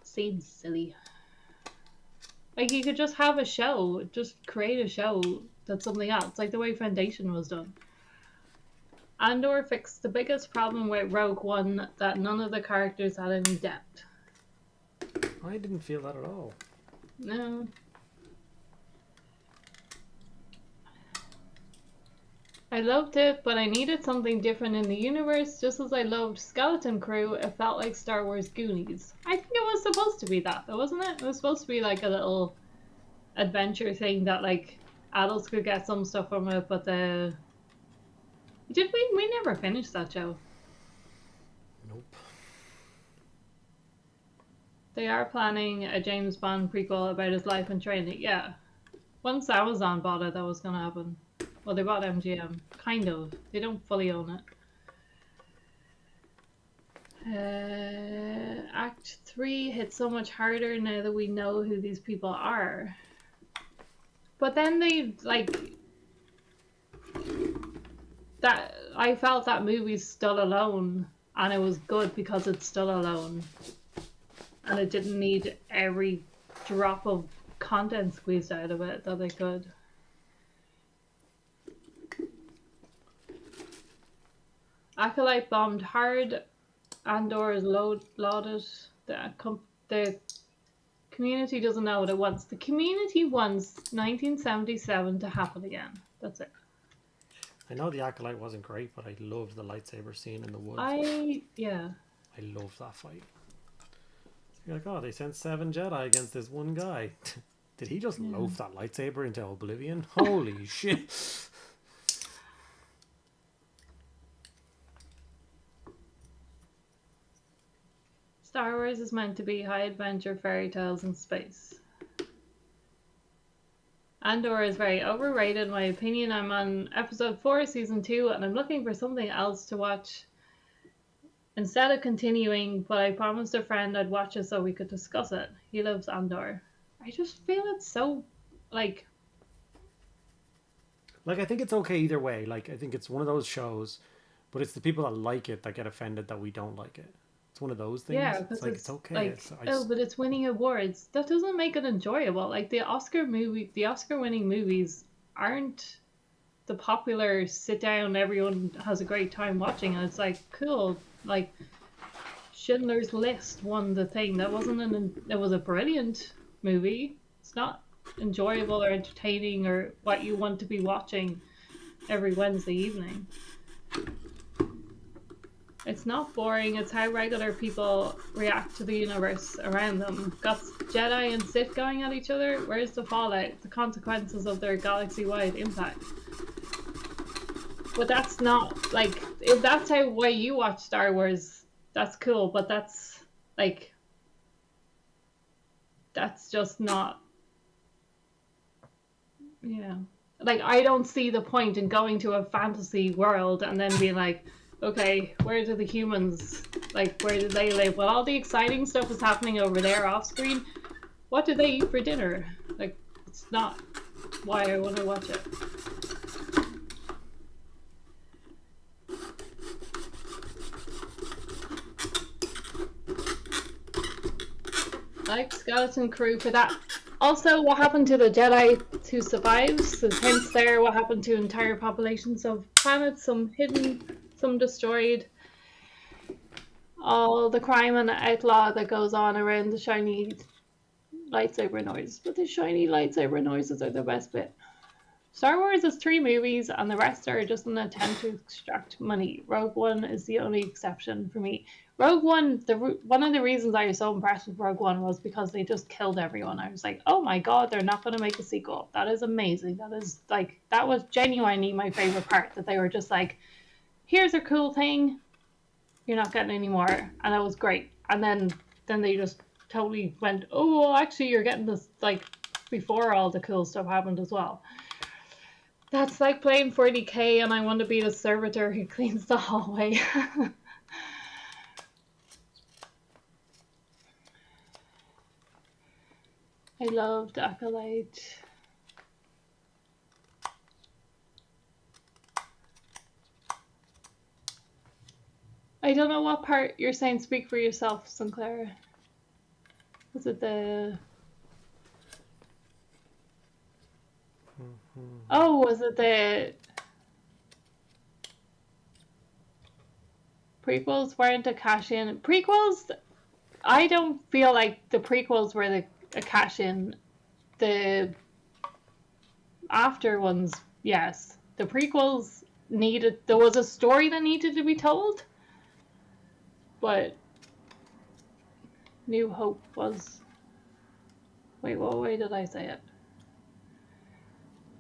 seems silly. Like, you could just have a show, just create a show that's something else, like the way Foundation was done. Andor fixed the biggest problem with Rogue One, that none of the characters had any depth. I didn't feel that at all. No. I loved it, but I needed something different in the universe. Just as I loved Skeleton Crew, it felt like Star Wars Goonies. I think it was supposed to be that, though, wasn't it? It was supposed to be like a little adventure thing that, like, adults could get some stuff from it, but we never finished that show. Nope. They are planning a James Bond prequel about his life and training. Yeah. Once Amazon bought it, that was going to happen. Well, they bought MGM. Kind of. They don't fully own it. Act 3 hits so much harder now that we know who these people are. But then they, like... I felt that movie stood alone, and it was good because it stood alone. And it didn't need every drop of content squeezed out of it that they could. Acolyte bombed hard. Andor is lauded. The community doesn't know what it wants. The community wants 1977 to happen again. That's it. I know the Acolyte wasn't great, but I loved the lightsaber scene in the woods. Yeah. I loved that fight. You're like, oh, they sent 7 Jedi against this one guy. Did he just loaf that lightsaber into oblivion? Holy shit. Star Wars is meant to be high adventure fairy tales in space. Andor is very overrated in my opinion. I'm on episode 4, season 2, and I'm looking for something else to watch instead of continuing, but I promised a friend I'd watch it so we could discuss it. He loves Andor. I just feel it's so, like, I think it's okay either way. Like, I think it's one of those shows, but it's the people that like it that get offended that we don't like it. It's one of those things. Yeah, because it's okay. like, but it's winning awards. That doesn't make it enjoyable. Like, the Oscar-winning movies aren't the popular sit down, everyone has a great time watching, and it's like, cool. Like, Schindler's List won the thing. That wasn't it was a brilliant movie. It's not enjoyable or entertaining or what you want to be watching every Wednesday evening. It's not boring, it's how regular people react to the universe around them. Got Jedi and Sith going at each other? Where's the fallout? The consequences of their galaxy-wide impact? But that's not, like, if that's why you watch Star Wars, that's cool, but that's, like, that's just not, yeah. Like, I don't see the point in going to a fantasy world and then being like, okay, where do the humans, like, where do they live? Well, all the exciting stuff is happening over there off screen. What do they eat for dinner? Like, it's not why I want to watch it. Like Skeleton Crew for that. Also, what happened to the Jedi who survives? There's hints there. What happened to entire populations of planets? Some hidden, some destroyed. All the crime and outlaw that goes on around the shiny lightsaber noise. But the shiny lightsaber noises are the best bit. Star Wars is 3 movies, and the rest are just an attempt to extract money. Rogue One is the only exception for me. Rogue One, one of the reasons I was so impressed with Rogue One was because they just killed everyone. I was like, oh my god, they're not going to make a sequel. That is amazing. That is, like, that was genuinely my favorite part, that they were just like, here's a cool thing, you're not getting any more. And that was great. And then they just totally went, oh, well, actually, you're getting this, like, before all the cool stuff happened as well. That's like playing 40k and I want to be the servitor who cleans the hallway. I loved Acolyte. I don't know what part you're saying. Speak for yourself, Sinclair. Was it the... Oh, was it the... Prequels weren't a cash-in. Prequels, I don't feel like the prequels were a cash-in. The after ones, yes. The prequels needed... There was a story that needed to be told. But New Hope was... Wait, what way did I say it?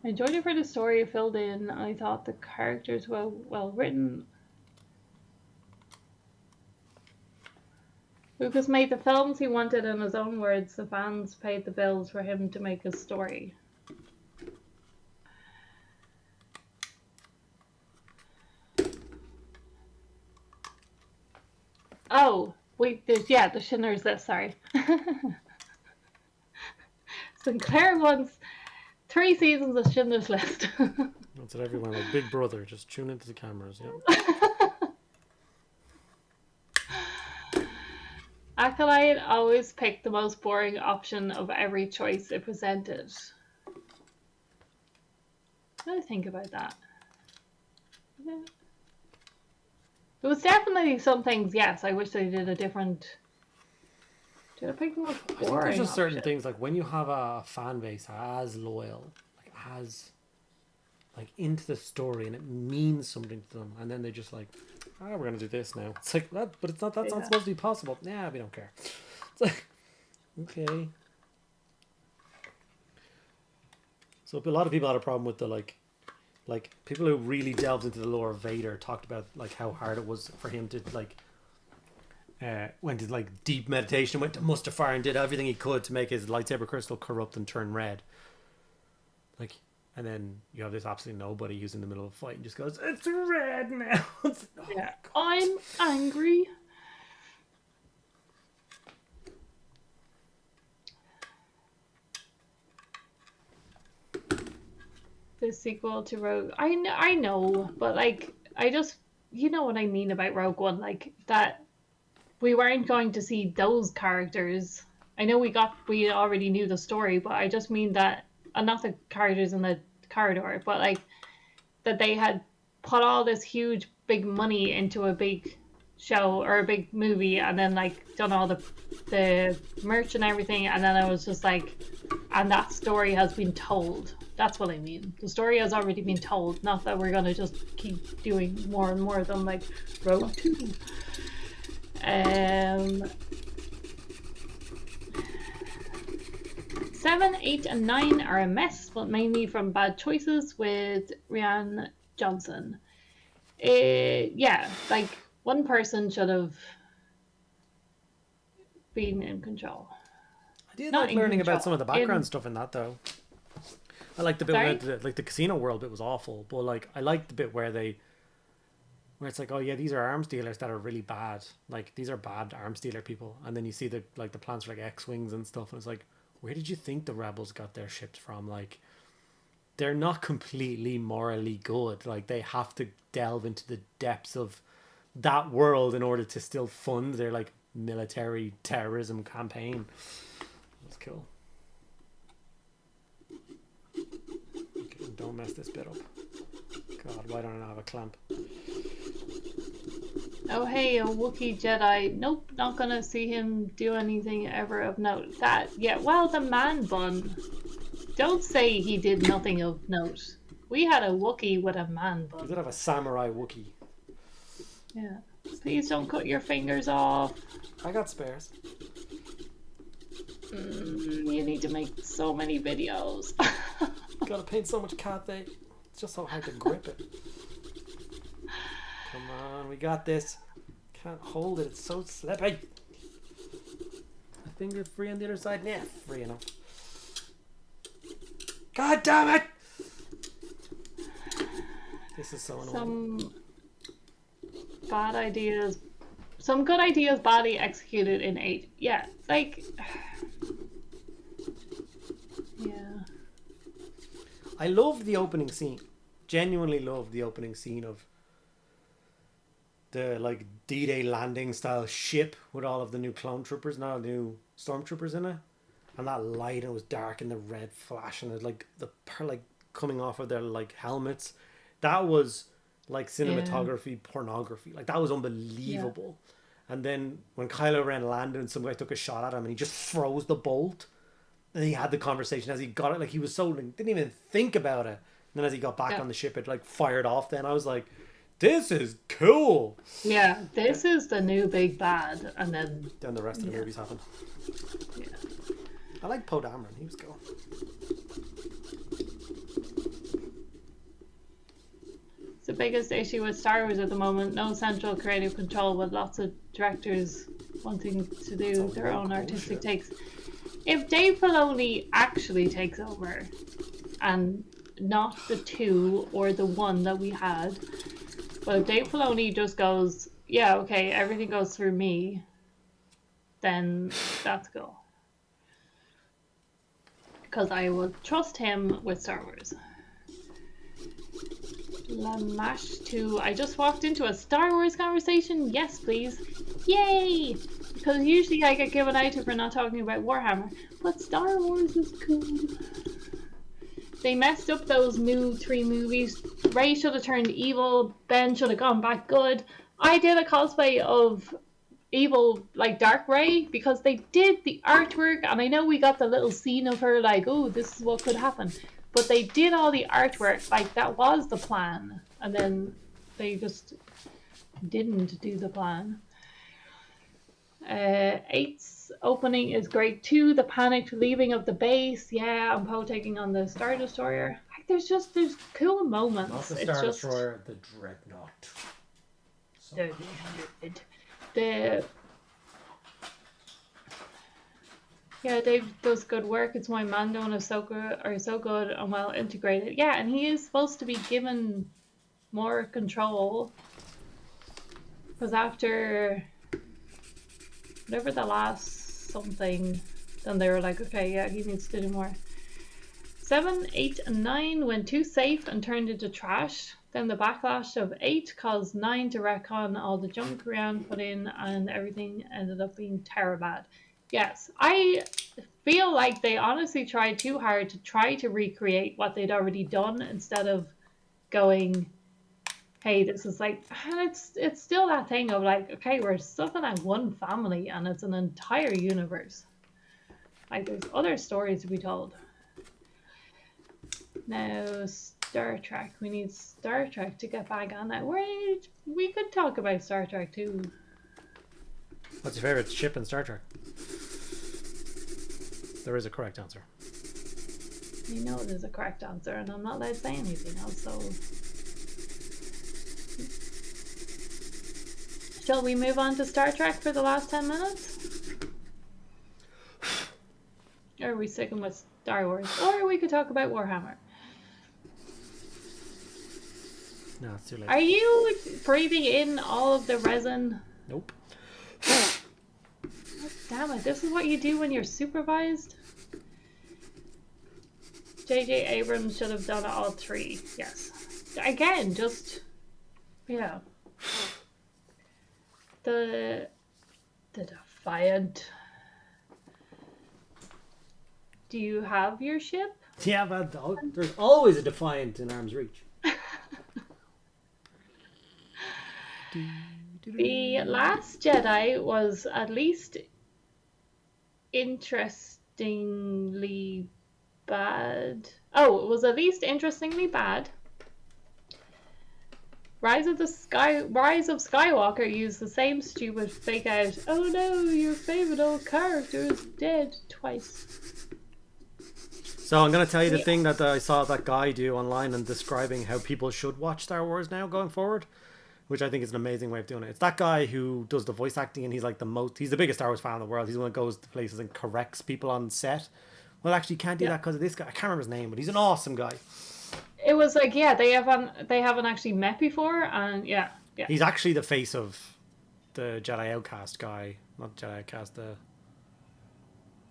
I enjoyed it for the story it filled in. I thought the characters were well written. Lucas made the films he wanted in his own words. The fans paid the bills for him to make his story. Oh, wait, the Schindler's List, sorry. Sinclair wants 3 seasons of Schindler's List. That's what everyone, like Big Brother, just tune into the cameras, yeah. Acolyte always picked the most boring option of every choice it presented. What do I think about that? There was definitely some things, yes, I wish they did a different... Did I pick them up? I think there's just certain things, like when you have a fan base as loyal, like as like into the story, and it means something to them, and then they just like, oh, we're gonna do this now. It's like that, but it's not. That's not supposed to be possible. Yeah, we don't care. It's like, okay. So a lot of people had a problem with the like people who really delved into the lore of Vader talked about like how hard it was for him to like went to like deep meditation, went to Mustafar and did everything he could to make his lightsaber crystal corrupt and turn red. Like, and then you have this absolute nobody who's in the middle of a fight and just goes, "It's red now." It's, oh, yeah, I'm angry. The sequel to Rogue, I know, but like I just, you know what I mean about Rogue One, like that we weren't going to see those characters. I know we already knew the story, but I just mean that, not the characters in the corridor, but like that they had put all this huge big money into a big show or a big movie, and then like done all the merch and everything, and then I was just like, and that story has been told. That's what I mean. The story has already been told, not that we're gonna just keep doing more and more of them, like Rogue 2. 7, 8, and 9 are a mess, but mainly from bad choices with Rian Johnson. Yeah, like one person should have been in control. I did like learning about some of the background stuff in that, though. I like the bit where like the casino world bit was awful, but like I liked the bit where it's like, oh yeah, these are arms dealers that are really bad. Like these are bad arms dealer people, and then you see the plans for like X-wings and stuff, and it's like, where did you think the rebels got their ships from? Like, they're not completely morally good. Like they have to delve into the depths of that world in order to still fund their like military terrorism campaign. That's cool. Okay, don't mess this bit up. God, why don't I have a clamp? Oh hey, a Wookiee Jedi. Nope, not gonna see him do anything ever of note. Well, the man bun. Don't say he did nothing of note. We had a Wookiee with a man bun. You did have a samurai Wookiee. Yeah. Please don't cut your fingers off. I got spares. You need to make so many videos. Gotta paint so much Cathay. It's just so hard to grip it. Come on, we got this. Can't hold it, it's so slippy. My finger free on the other side. Yeah, free enough. God damn it! This is so annoying. Some bad ideas. Some good ideas badly executed in 8. Yeah, like... yeah. I love the opening scene. Genuinely love the opening scene of the like D-Day landing style ship with all of the new clone troopers, now new stormtroopers in it, and that light, and it was dark and the red flash, and it like the like coming off of their like helmets. That was like cinematography, pornography. Like that was unbelievable. Yeah. And then when Kylo Ren landed and some guy took a shot at him and he just froze the bolt, and he had the conversation as he got it, like he was so like, didn't even think about it. And then as he got back on the ship, it like fired off. Then I was like, this is cool. Yeah, this is the new big bad. And then the rest of the movies happened. Yeah. I like Poe Dameron. He was cool. It's the biggest issue with Star Wars at the moment. No central creative control, with lots of directors wanting to do their own artistic takes. If Dave Filoni actually takes over, and not the 2 or the 1 that we had, but if Dave Filoni just goes, yeah, okay, everything goes through me, then that's cool. Because I will trust him with Star Wars. Lamash 2. I just walked into a Star Wars conversation. Yes, please. Yay! Because usually I get given out for not talking about Warhammer. But Star Wars is cool. They messed up those new 3 movies. Rey should have turned evil. Ben should have gone back good. I did a cosplay of evil, like Dark Ray, because they did the artwork, and I know we got the little scene of her like, oh, this is what could happen, but they did all the artwork, like that was the plan, and then they just didn't do the plan. 8's opening is great too. The panicked leaving of the base, yeah, and Poe taking on the Star Destroyer. Like, there's cool moments. Not the Star Destroyer, the Dreadnought. Yeah, Dave does good work. It's why Mando and Ahsoka are so good and well integrated. Yeah, and he is supposed to be given more control, because after whatever the last something, then they were like, okay, yeah, he needs to do more. 7, 8, and 9 went too safe and turned into trash. Then the backlash of 8 caused 9 to retcon all the junk Rian put in, and everything ended up being terrible. Yes, I feel like they honestly tried too hard to try to recreate what they'd already done, instead of going, hey, this is like, and it's still that thing of like, okay, we're stuck in one family and it's an entire universe. Like, there's other stories to be told. Now, Star Trek. We need Star Trek to get back on that. We could talk about Star Trek too. What's your favorite ship in Star Trek? There is a correct answer. You know there's a correct answer, and I'm not allowed to say anything else, so... Shall we move on to Star Trek for the last 10 minutes? Or are we sticking with Star Wars? Or we could talk about Warhammer. No, it's too late. Are you breathing in all of the resin? Nope. Damn it, this is what you do when you're supervised? J.J. Abrams should have done all 3. Yes. Again, just... yeah. The Defiant. Do you have your ship? Yeah, but there's always a Defiant in arm's reach. The Last Jedi was at least interestingly bad. Oh, it was at least interestingly bad. Rise of Skywalker used the same stupid fake out, oh no, your favorite old character is dead, twice. So I'm going to tell you the thing that I saw that guy do online and describing how people should watch Star Wars now going forward, which I think is an amazing way of doing it. It's that guy who does the voice acting, and he's like he's the biggest Star Wars fan in the world. He's the one that goes to places and corrects people on set. Well, actually, you can't do that because of this guy. I can't remember his name, but he's an awesome guy. It was like, yeah, they haven't actually met before, and yeah. He's actually the face of the Jedi Outcast guy, not Jedi Outcast,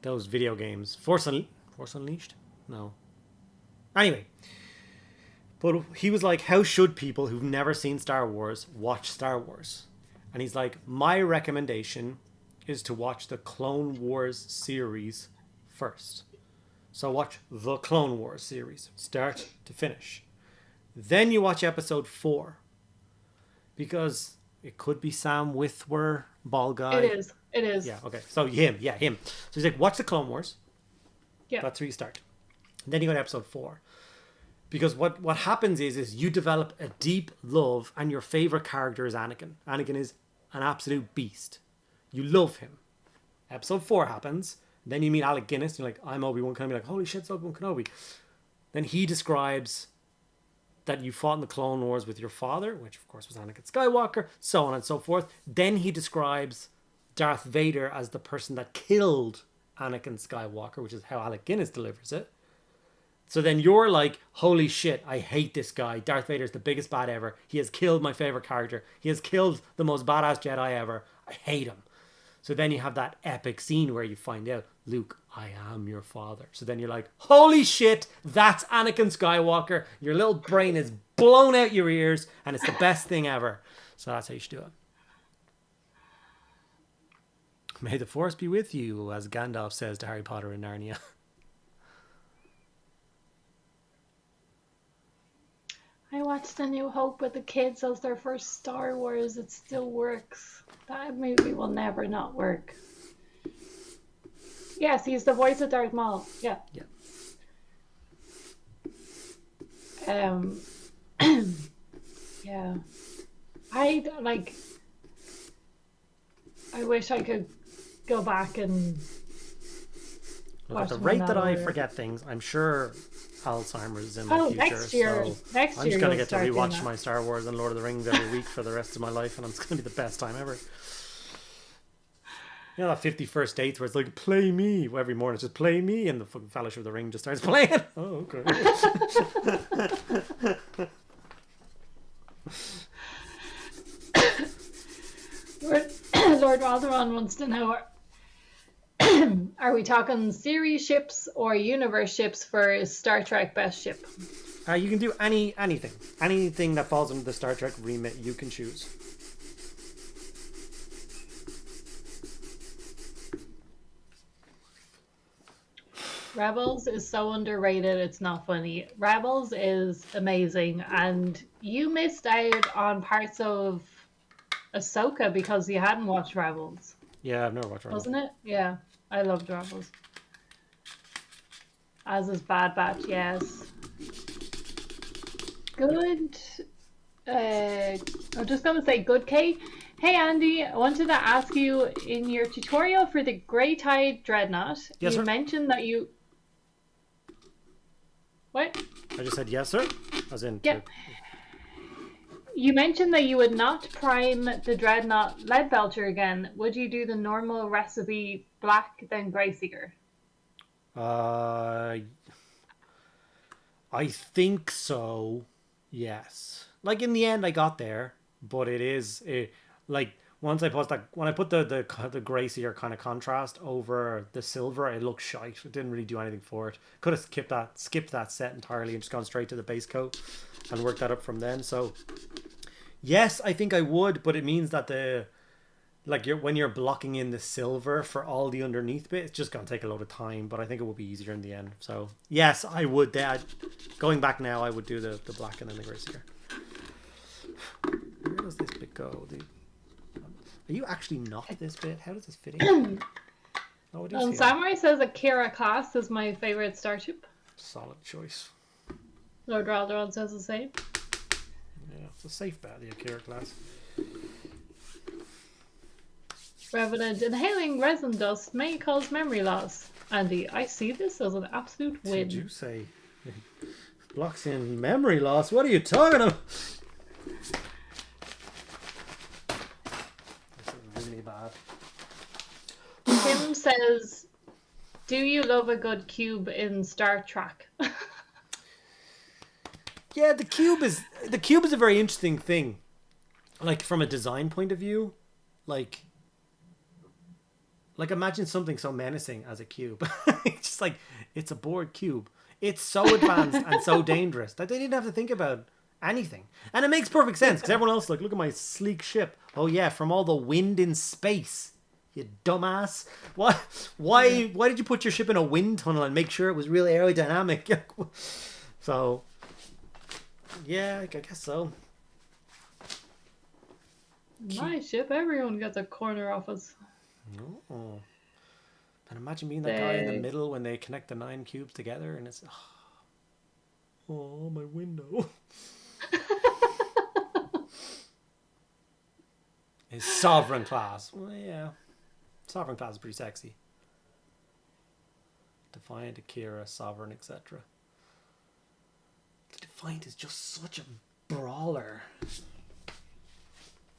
those video games. Force Unleashed? No. Anyway, but he was like, how should people who've never seen Star Wars watch Star Wars? And he's like, my recommendation is to watch the Clone Wars series first. So watch the Clone Wars series, start to finish. Then you watch episode 4. Because it could be Sam Witwer, bald guy. It is. Yeah, okay. So him. So he's like, watch the Clone Wars. Yeah. That's where you start. And then you go to episode 4. Because what happens is you develop a deep love, and your favorite character is Anakin. Anakin is an absolute beast. You love him. Episode 4 happens. Then you meet Alec Guinness. You're like, I'm Obi-Wan Kenobi. Like, holy shit, it's Obi-Wan Kenobi. Then he describes that you fought in the Clone Wars with your father, which of course was Anakin Skywalker, so on and so forth. Then he describes Darth Vader as the person that killed Anakin Skywalker, which is how Alec Guinness delivers it. So then you're like, holy shit, I hate this guy. Darth Vader's the biggest bad ever. He has killed my favorite character. He has killed the most badass Jedi ever. I hate him. So then you have that epic scene where you find out, Luke, I am your father. So then you're like, holy shit, that's Anakin Skywalker. Your little brain is blown out your ears, and it's the best thing ever. So that's how you should do it. May the Force be with you, as Gandalf says to Harry Potter in Narnia. I watched A New Hope with the kids as their first Star Wars. It still works. That movie will never not work. Yes, he's the voice of Darth Maul. Yeah. Yeah. Yeah. I like. I wish I could go back and Look, at watch the them in rate that I order. forget things, I'm sure Alzheimer's is in my Oh, future. next year. So Next I'm year just gonna you'll get to start doing rewatch that. my Star Wars and Lord of the Rings every week for the rest of my life, and it's gonna be the best time ever. You know that 51st Dates where it's like, play me every morning, it's just play me, and the fucking Fellowship of the Ring just starts playing. Oh, okay. Lord, Lord Rotherham wants to know: Are we talking series ships or universe ships for Star Trek Best Ship? You can do anything that falls under the Star Trek remit. You can choose. Rebels is so underrated, it's not funny. Rebels is amazing, and you missed out on parts of Ahsoka because you hadn't watched Rebels, Yeah, I've never watched Rebels. wasn't it? Yeah, I loved Rebels. As is Bad Batch, yes. Good. I'm just gonna say good, Kate. Hey Andy, I wanted to ask you in your tutorial for the Grey Tide Dreadnought, Yes, you sir. mentioned that you. What? I just said yes, sir. As in, Yep. You mentioned that you would not prime the Dreadnought Lead Belcher again. Would you do the normal recipe black, then Grey Seeker? I think so. Yes. Like in the end, I got there, but like once I put that when I put the gracier kind of contrast over the silver, it looked shite. It didn't really do anything for it. Could have skipped that set entirely and just gone straight to the base coat and worked that up from then. So yes, I think I would, but it means that when you're blocking in the silver for all the underneath bit, it's just gonna take a lot of time. But I think it will be easier in the end. So yes, I would. Going back now, I would do the black and then the gracier. Where does this bit go? Are you actually not this bit? How does this fit in? Oh, it is here. Samurai says Akira class is my favorite starship. Solid choice. Lord Ralderon says the same. Yeah, it's a safe bet, the Akira class. Revenant inhaling resin dust may cause memory loss. Andy, I see this as an absolute win. Did you say blocks in memory loss? What are you talking about? This is really bad. Tim says, do you love a good cube in Star Trek? Yeah, the cube is a very interesting thing. Like from a design point of view, like imagine something so menacing as a cube. It's just like it's a bored cube. It's so advanced and so dangerous that they didn't have to think about anything. And it makes perfect sense because everyone else is like, look at my sleek ship. Oh yeah, from all the wind in space. You dumbass. Why did you put your ship in a wind tunnel and make sure it was really aerodynamic? So yeah, I guess so. My ship, everyone gets a corner office. Oh. And imagine being that guy in the middle when they connect the 9 cubes together and it's oh, my window. His sovereign class. Well, yeah. Sovereign class is pretty sexy. Defiant, Akira, Sovereign, etc. The Defiant is just such a brawler.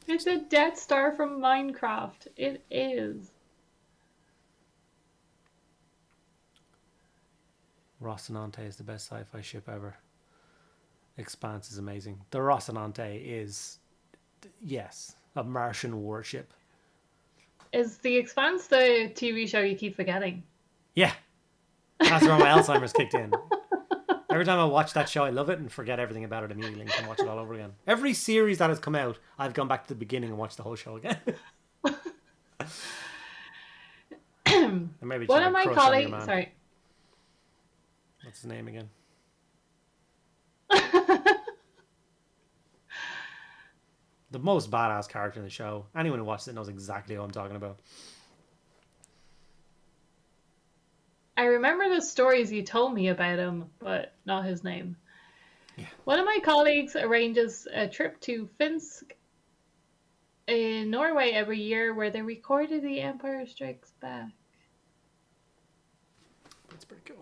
It's a Death Star from Minecraft. It is. Rocinante is the best sci-fi ship ever. Expanse is amazing. The Rocinante is, yes, a Martian warship. Is The Expanse the TV show you keep forgetting? Yeah. That's where my Alzheimer's kicked in. Every time I watch that show, I love it and forget everything about it immediately and can watch it all over again. Every series that has come out, I've gone back to the beginning and watched the whole show again. Maybe One of my colleagues, sorry. What's his name again? the most badass character in the show. Anyone who watches it knows exactly what I'm talking about. I remember the stories you told me about him, but not his name. Yeah. One of my colleagues arranges a trip to Finsk in Norway every year where they recorded The Empire Strikes Back. That's pretty cool.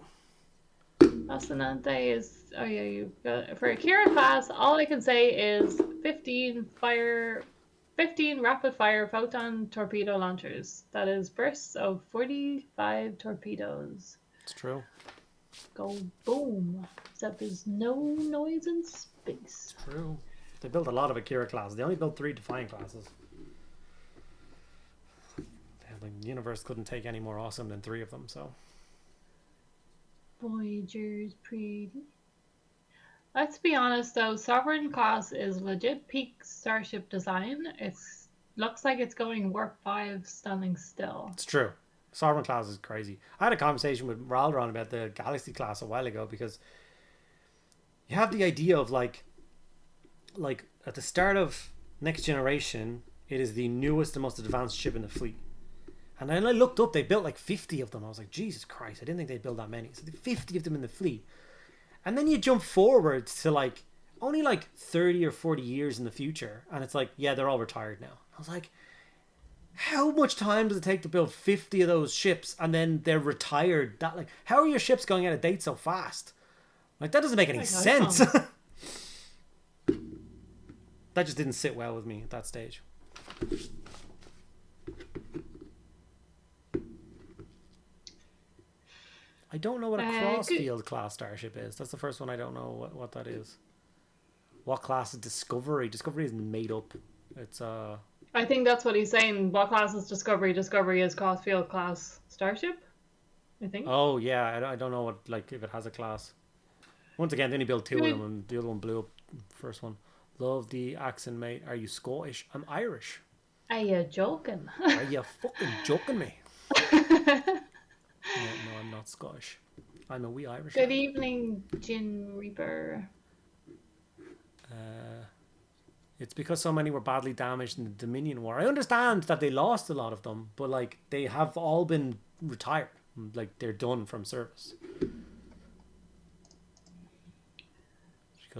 Fascinante is... Oh yeah, you got... For Akira class, all I can say is 15 rapid-fire photon torpedo launchers. That is bursts of 45 torpedoes. It's true. Go boom. Except there's no noise in space. It's true. They built a lot of Akira classes. They only built 3 Defiant classes. The universe couldn't take any more awesome than 3 of them, so... Voyager's pretty. Let's be honest though, Sovereign class is legit peak starship design. It looks like it's going warp 5 standing still. It's true. Sovereign class is crazy. I had a conversation with Raldron about the Galaxy class a while ago, because you have the idea of like at the start of Next Generation, it is the newest and most advanced ship in the fleet. And then I looked up, they built like 50 of them. I was like, Jesus Christ, I didn't think they'd build that many. So 50 of them in the fleet. And then you jump forward to like only like 30 or 40 years in the future, and it's like, yeah, they're all retired now. I was like, how much time does it take to build 50 of those ships and then they're retired? That, like, how are your ships going out of date so fast? Like, that doesn't make any sense. That just didn't sit well with me at that stage. I don't know what a crossfield class starship is. That's the first one I don't know what that is. What class is Discovery? Discovery isn't made up. It's I think that's what he's saying. What class is Discovery? Discovery is crossfield class starship, I think. Oh yeah, I don't know what, like, if it has a class. Once again, they only built 2 of them, and the other one blew up. First one. Love the accent, mate. Are you Scottish? I'm Irish. Are you joking? Are you fucking joking me? No, I'm not Scottish. I'm a wee Irish. Good evening, Gin Reaper. It's because so many were badly damaged in the Dominion War. I understand that they lost a lot of them, but like, they have all been retired. Like, they're done from service.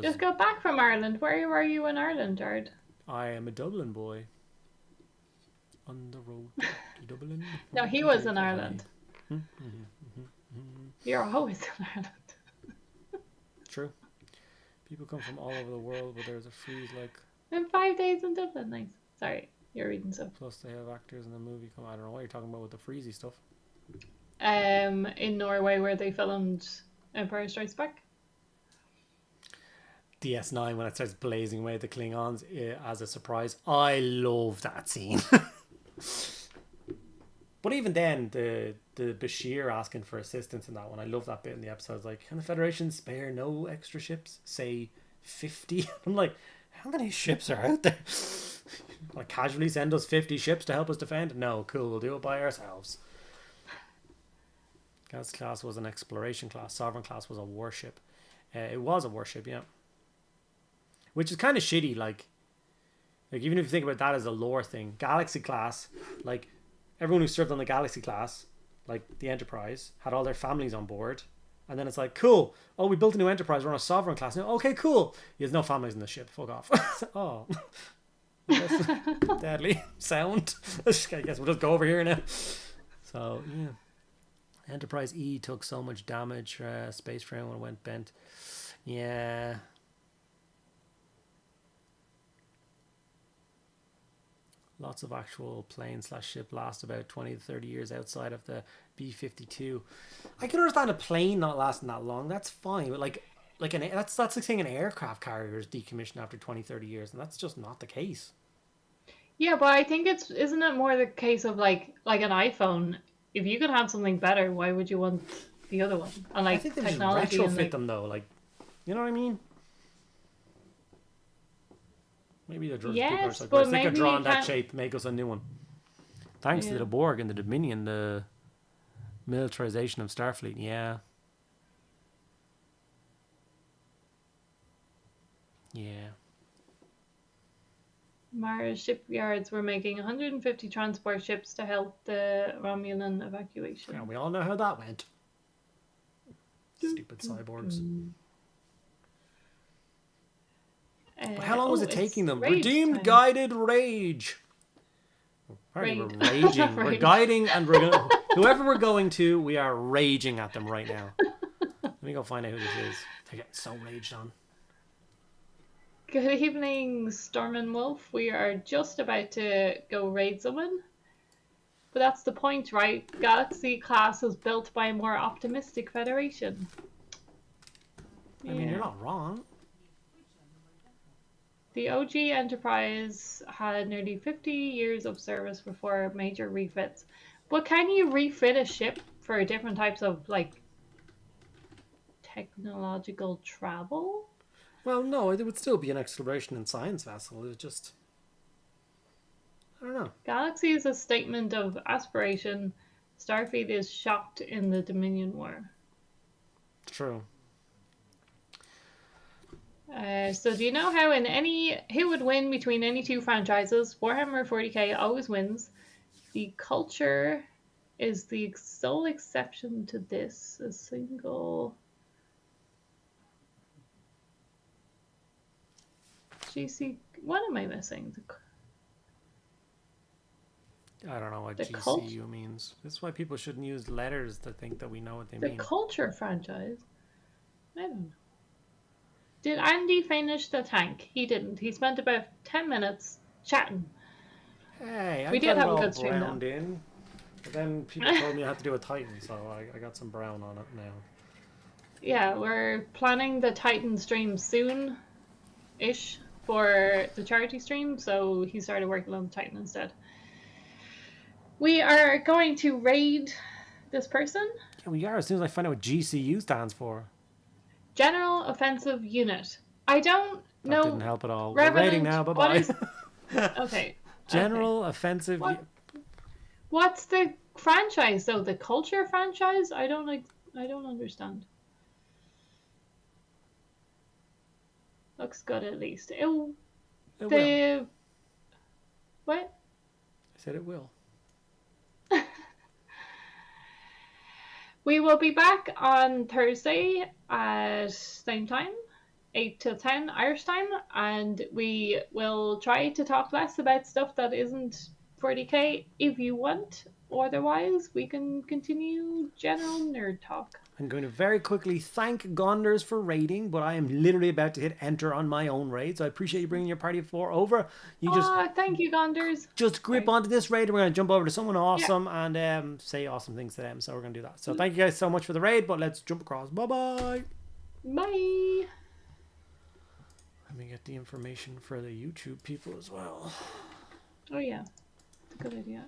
Just got back from Ireland. Where were you in Ireland, Jared? I am a Dublin boy. On the road to Dublin. No, he was in Ireland. You're always in Ireland. True. People come from all over the world, but there's a freeze like... And 5 days in Dublin, nice. Sorry, you're reading stuff. Plus they have actors in the movie come... I don't know what you're talking about with the freezy stuff. In Norway where they filmed Empire Strikes Back. DS9 when it starts blazing away at the Klingons as a surprise. I love that scene. But even then, the Bashir asking for assistance in that one, I love that bit in the episode. It's like, can the Federation spare no extra ships? Say 50? I'm like, how many ships are out there? Like, casually send us 50 ships to help us defend? No, cool, we'll do it by ourselves. Galaxy class was an exploration class. Sovereign class was a warship. It was a warship, yeah. Which is kind of shitty, like even if you think about that as a lore thing. Galaxy class, like, everyone who served on the Galaxy class, like the Enterprise, had all their families on board. And then it's like, cool. Oh, we built a new Enterprise. We're on a Sovereign class now. Okay, cool. He has no families in the ship. Fuck off. Oh. Deadly sound. I guess we'll just go over here now. So, yeah. Enterprise E took so much damage. Space frame when it went bent. Yeah. Lots of actual plane/ship last about 20 to 30 years outside of the B-52. I can understand a plane not lasting that long. That's fine. But that's like saying an aircraft carrier is decommissioned after 20, 30 years. And that's just not the case. Yeah, but I think isn't it more the case of like an iPhone? If you could have something better, why would you want the other one? And like, I think they technology just retrofit and, them though. Like, you know what I mean? Maybe they're just yes, like, but they could maybe draw you on that can't... shape, make us a new one. Thanks to the Borg and the Dominion, the militarization of Starfleet. Yeah. Yeah. Mars shipyards were making 150 transport ships to help the Romulan evacuation. Yeah, we all know how that went. Stupid cyborgs. But how long was it taking them? Redeemed time. guided rage. Apparently we're raging. We're Rage. guiding and we're gonna whoever we're going to, we are raging at them right now. Let me go find out who this is. They're getting so raged on. Good evening, Storm and Wolf. We are just about to go raid someone. But that's the point, right? Galaxy class was built by a more optimistic Federation. I mean, you're not wrong. The OG Enterprise had nearly 50 years of service before major refits. But can you refit a ship for different types of, like, technological travel? Well, no, it would still be an exploration and science vessel. It was just... I don't know. Galaxy is a statement of aspiration. Starfleet is shocked in the Dominion War. True. So do you know how who would win between any two franchises? Warhammer 40k always wins. The culture is the sole exception to this. A single GC. What am I missing? I don't know what GCU means. That's why people shouldn't use letters to think that we know what they mean. The culture franchise? I don't know. Did Andy finish the tank? He didn't. He spent about 10 minutes chatting. Hey, we did have a good stream browned in. But then people told me I had to do a Titan, so I got some brown on it now. Yeah, we're planning the Titan stream soon-ish for the charity stream, so he started working on the Titan instead. We are going to raid this person. Yeah, we are as soon as I find out what GCU stands for. General Offensive Unit. I don't know. That didn't help at all. Revenant, we're raiding now. Bye-bye. Is... Okay. General Offensive... What's the franchise, though? The culture franchise? I don't understand. Looks good, at least. It will. What? I said it will. We will be back on Thursday at same time, 8 till 10 Irish time, and we will try to talk less about stuff that isn't 40k if you want. Otherwise, we can continue general nerd talk. I'm going to very quickly thank Gonders for raiding, but I am literally about to hit enter on my own raid, so I appreciate you bringing your party of 4 over. Thank you, Gonders. Just grip onto this raid, and we're going to jump over to someone awesome and say awesome things to them, so we're going to do that. So thank you guys so much for the raid, but let's jump across. Bye-bye. Bye. Let me get the information for the YouTube people as well. Oh, yeah. Good idea.